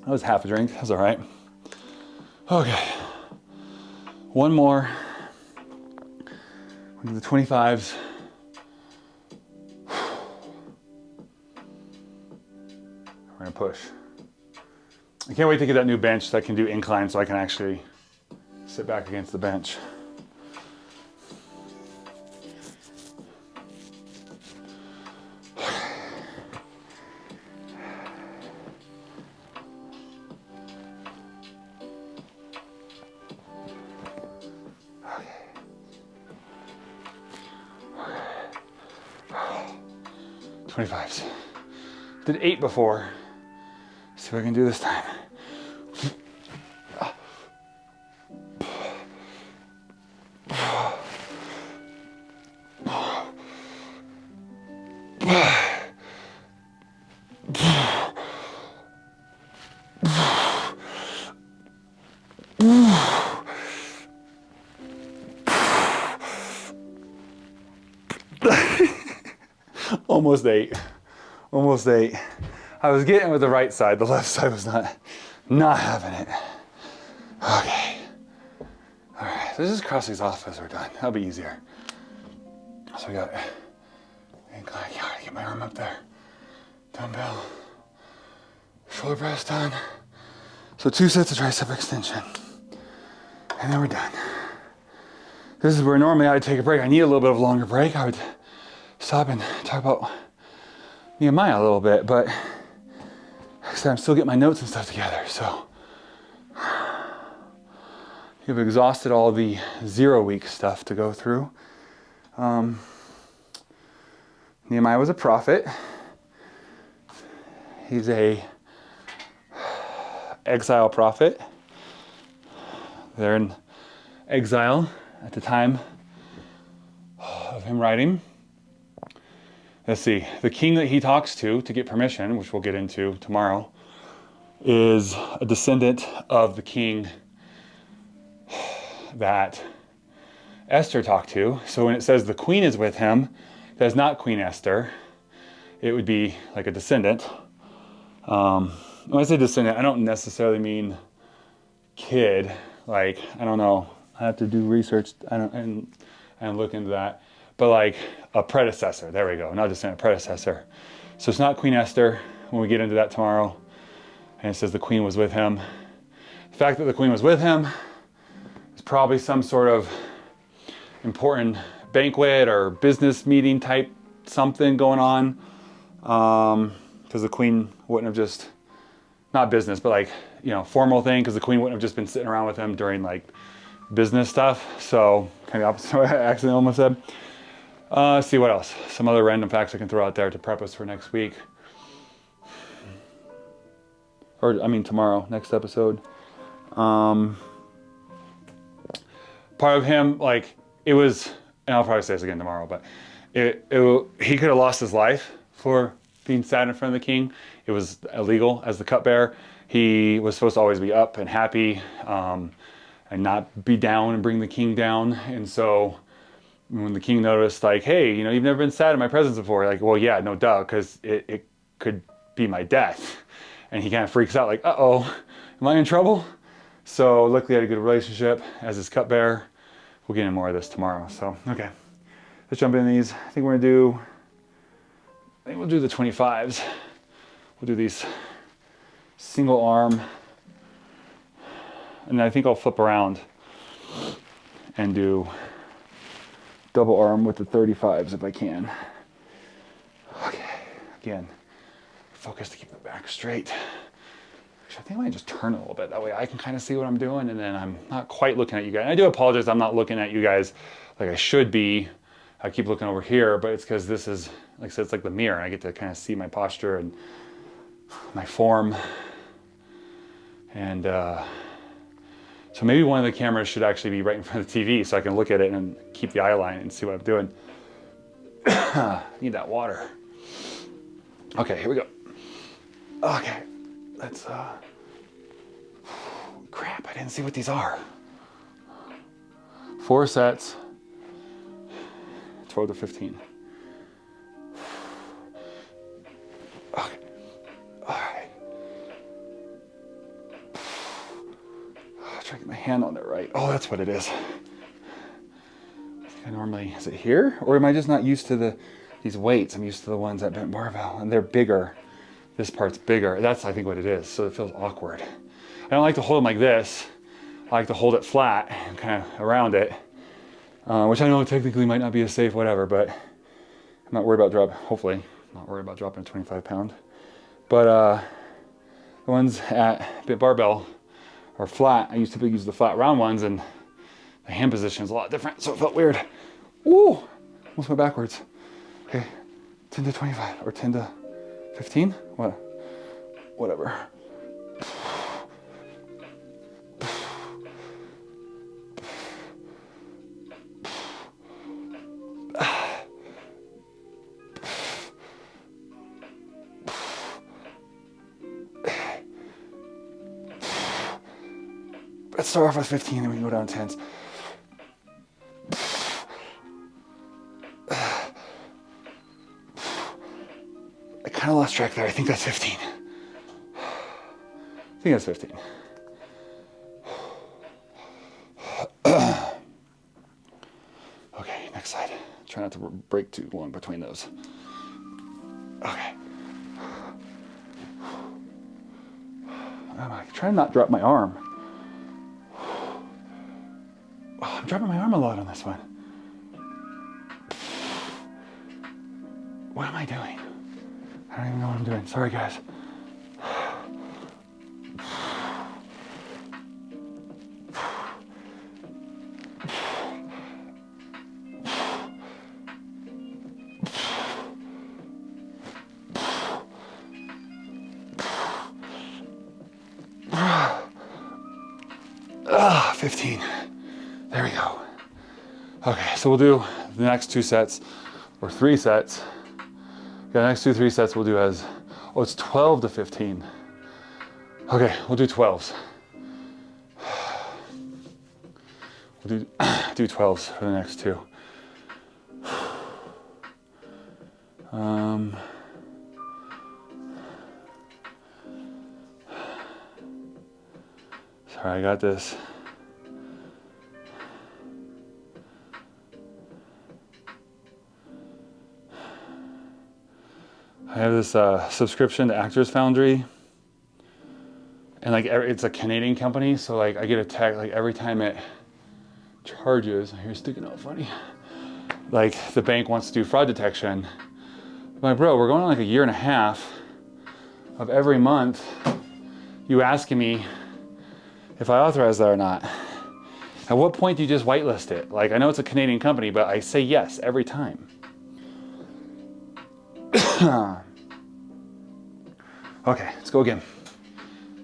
That was half a drink. That's all right. Okay. One more. We do the 25s. We're gonna push. I can't wait to get that new bench that can do incline so I can actually sit back against the bench. $25s. Did 8 before. See what I can do this time. Almost 8. Almost 8. I was getting with the right side. The left side was not having it. Okay. All right. So just cross these off as we're done. That'll be easier. So we got incline. Yeah, I get my arm up there. Dumbbell. Shoulder press done. So 2 sets of tricep extension. And then we're done. This is where normally I'd take a break. I need a little bit of a longer break. I would stop and talk about Nehemiah a little bit, but I'm still getting my notes and stuff together. So you've exhausted all the 0 week stuff to go through. Nehemiah was a prophet. He's a exile prophet. They're in exile at the time of him writing. Let's see, the king that he talks to get permission, which we'll get into tomorrow, is a descendant of the king that Esther talked to. So when it says the queen is with him, that's not Queen Esther. It would be like a descendant. When I say descendant, I don't necessarily mean kid. Like, I don't know. I have to do research and look into that. But like a predecessor. There we go. Not descendant, predecessor. So it's not Queen Esther when we get into that tomorrow. And it says the queen was with him. The fact that the queen was with him is probably some sort of important banquet or business meeting type something going on. Because the queen wouldn't have just, not business, but like, formal thing, because the queen wouldn't have just been sitting around with him during like business stuff. So kind of opposite of what I accidentally almost said. Let's see what else. Some other random facts I can throw out there to prep us for next week. Tomorrow, next episode. Part of him, like, it was, and I'll probably say this again tomorrow, but he could have lost his life for being sad in front of the king. It was illegal as the cupbearer. He was supposed to always be up and happy, and not be down and bring the king down. And so when the king noticed, like, hey, you've never been sad in my presence before. Like, well, yeah, no duh, because it could be my death. And he kind of freaks out, like, uh-oh, am I in trouble? So luckily I had a good relationship as his cupbearer. We'll get into more of this tomorrow. So, okay, let's jump into these. I think we'll do the 25s. We'll do these single arm. And I think I'll flip around and do double arm with the 35s if I can. Okay, again, focus to keep the back straight. Actually, I think I might just turn a little bit. That way I can kind of see what I'm doing, and then I'm not quite looking at you guys. And I do apologize, I'm not looking at you guys like I should be. I keep looking over here, but it's because this is, like I said, it's like the mirror. I get to kind of see my posture and my form. And so maybe one of the cameras should actually be right in front of the TV so I can look at it and keep the eye line and see what I'm doing. Need that water. Okay, here we go. Okay, let's, crap, I didn't see what these are. 4 sets, 12 to 15. Okay, all right. Try to get my hand on it right. Oh, that's what it is. I think I normally, is it here? Or am I just not used to these weights? I'm used to the ones at bent barbell, and they're bigger. This part's bigger. That's, I think, what it is. So it feels awkward. I don't like to hold them like this. I like to hold it flat and kind of around it, which I know technically might not be as safe, whatever, but I'm not worried about hopefully, I'm not worried about dropping a 25-pound. But the ones at bent barbell are flat. I used to use the flat round ones, and the hand position is a lot different, so it felt weird. Ooh, almost went backwards. Okay, 10 to 25, or 10 to 15? Whatever. Let's start off with 15, then we can go down to 10s. lost track there. I think that's 15. I think that's 15. Okay, next side. Try not to break too long between those. Okay. I'm trying to not drop my arm. Oh, I'm dropping my arm a lot on this one. What am I doing? I don't even know what I'm doing. Sorry, guys. Ah, 15. There we go. Okay, so we'll do the next 2 sets, or 3 sets. Yeah, the next 3 sets we'll do as, oh, it's 12 to 15. Okay, we'll do 12s. We'll do 12s for the next 2. Sorry, I got this. I have this subscription to Actors Foundry, and like it's a Canadian company, so like I get a text like every time it charges. Here's sticking out funny. Like the bank wants to do fraud detection. I'm like, bro, we're going on like a 1.5 years of every month you asking me if I authorize that or not. At what point do you just whitelist it? Like, I know it's a Canadian company, but I say yes every time. Okay, let's go again.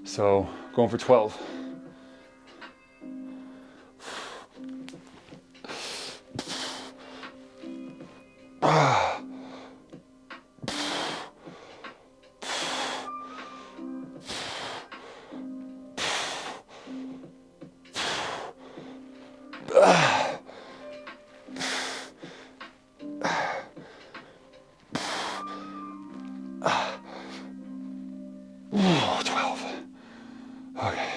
So, going for 12. Ooh, 12. Okay.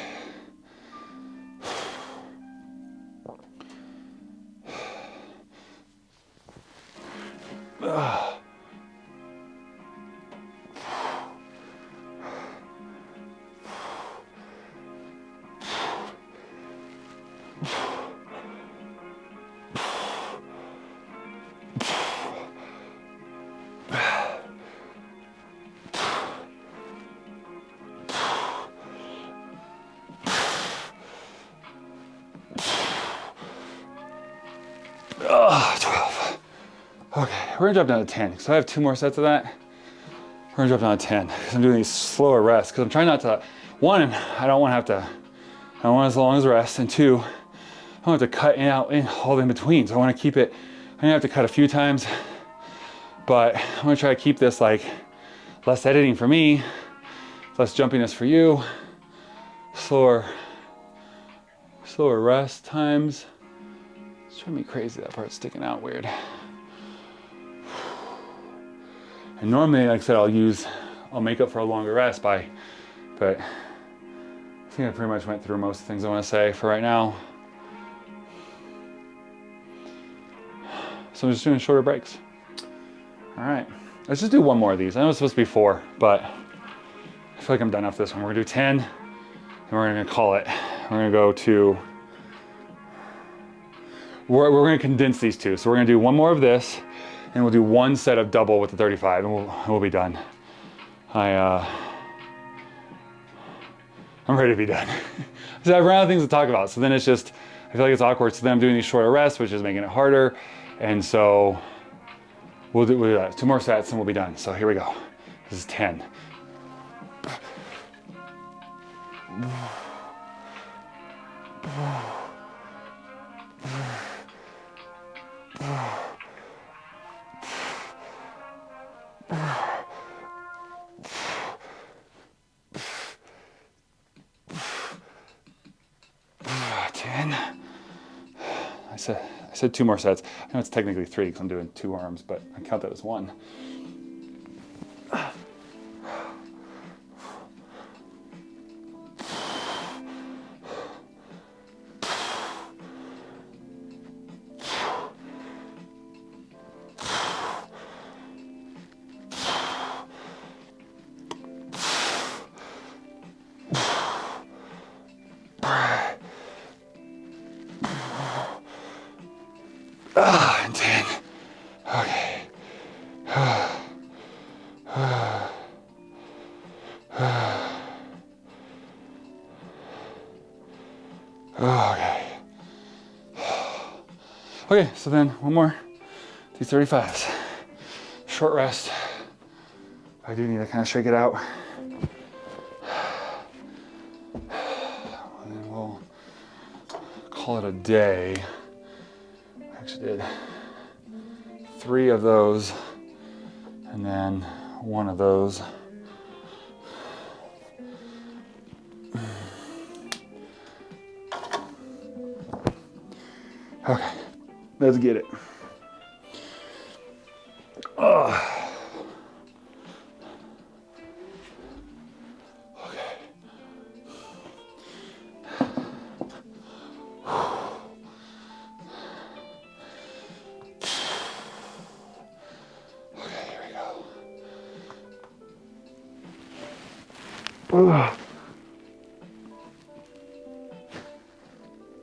Oh, 12. Okay, we're gonna drop down to 10. So I have 2 more sets of that. We're gonna drop down to 10 because I'm doing these slower rests because I'm trying not to, 1, I don't want to have to, I don't want as long as rest, and 2, I don't have to cut in out in all in between. So I want to keep it, I'm gonna have to cut a few times, but I'm gonna try to keep this like less editing for me, less jumpiness for you, slower rest times. It's driving me crazy, that part's sticking out weird. And normally, like I said, I'll make up for a longer rest but I think I pretty much went through most of the things I want to say for right now. So I'm just doing shorter breaks. All right, let's just do 1 more of these. I know it's supposed to be 4, but I feel like I'm done after this one. We're gonna do 10, and we're gonna call it. We're gonna go to, we're gonna condense these 2. So we're gonna do 1 more of this, and we'll do 1 set of double with the 35, and we'll be done. I'm ready to be done. So I've run out of things to talk about, so then it's just, I feel like it's awkward. So then I'm doing these shorter rests, which is making it harder. And so we'll do that. 2 more sets and we'll be done. So here we go. This is 10. I said 2 more sets. I know it's technically 3 because I'm doing 2 arms, but I count that as 1. Okay. Okay, so then one more. 235s. Short rest. I do need to kind of shake it out. And then we'll call it a day. I actually did 3 of those and then 1 of those. Okay, let's get it. Oh. Okay. Okay, here we go. Ugh.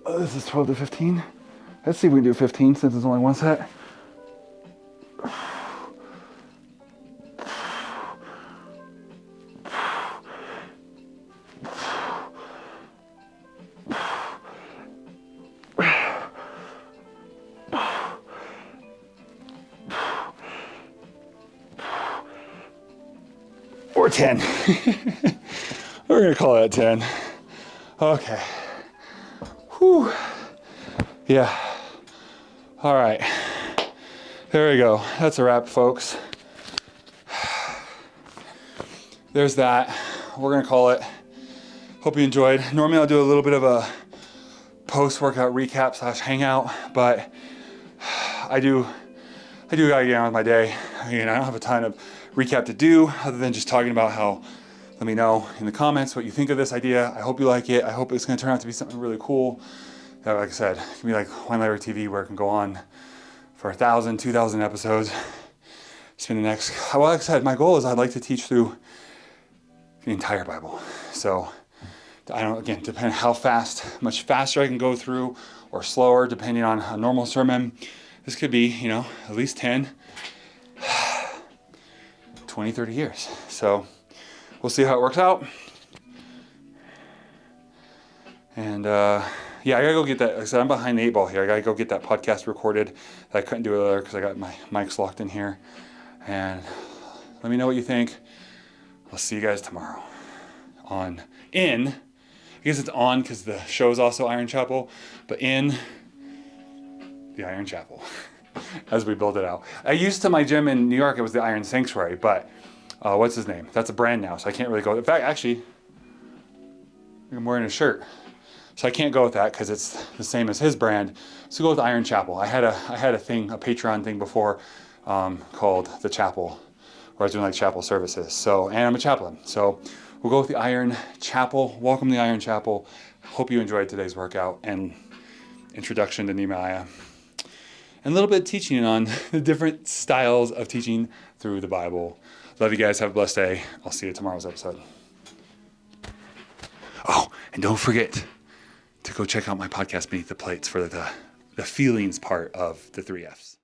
Oh, this is 12 to 15. Let's see if we can do 15 since it's only one set. Or 10. We're gonna call that 10. Okay. Whew. Yeah. All right. There we go. That's a wrap, folks. There's that. We're gonna call it. Hope you enjoyed. Normally I'll do a little bit of a post-workout recap / hangout, but I do gotta get on with my day. I don't have a ton of recap to do other than just talking about how, let me know in the comments what you think of this idea. I hope you like it. I hope it's gonna turn out to be something really cool. Like I said, it can be like Wine Library TV where it can go on for 1,000, 2,000 episodes. Spend the next, well, like I said, my goal is I'd like to teach through the entire Bible. So I don't, again, depending how fast, much faster I can go through or slower, depending on a normal sermon. This could be, at least 10, 20, 30 years. So we'll see how it works out. And yeah, I gotta go get that. Like I said, I'm behind the 8 ball here. I gotta go get that podcast recorded that I couldn't do earlier because I got my mics locked in here. And let me know what you think. I'll see you guys tomorrow I guess it's on because the show is also Iron Chapel, but in the Iron Chapel as we build it out. I used to my gym in New York, it was the Iron Sanctuary, but what's his name? That's a brand now, so I can't really go. In fact, actually, I'm wearing a shirt. So I can't go with that because it's the same as his brand. So go with Iron Chapel. I had a Patreon thing before called The Chapel, where I was doing like chapel services. So, and I'm a chaplain. So we'll go with the Iron Chapel. Welcome to the Iron Chapel. Hope you enjoyed today's workout and introduction to Nehemiah. And a little bit of teaching on the different styles of teaching through the Bible. Love you guys. Have a blessed day. I'll see you tomorrow's episode. Oh, and don't forget to go check out my podcast, Beneath the Plates, for the feelings part of the 3 Fs.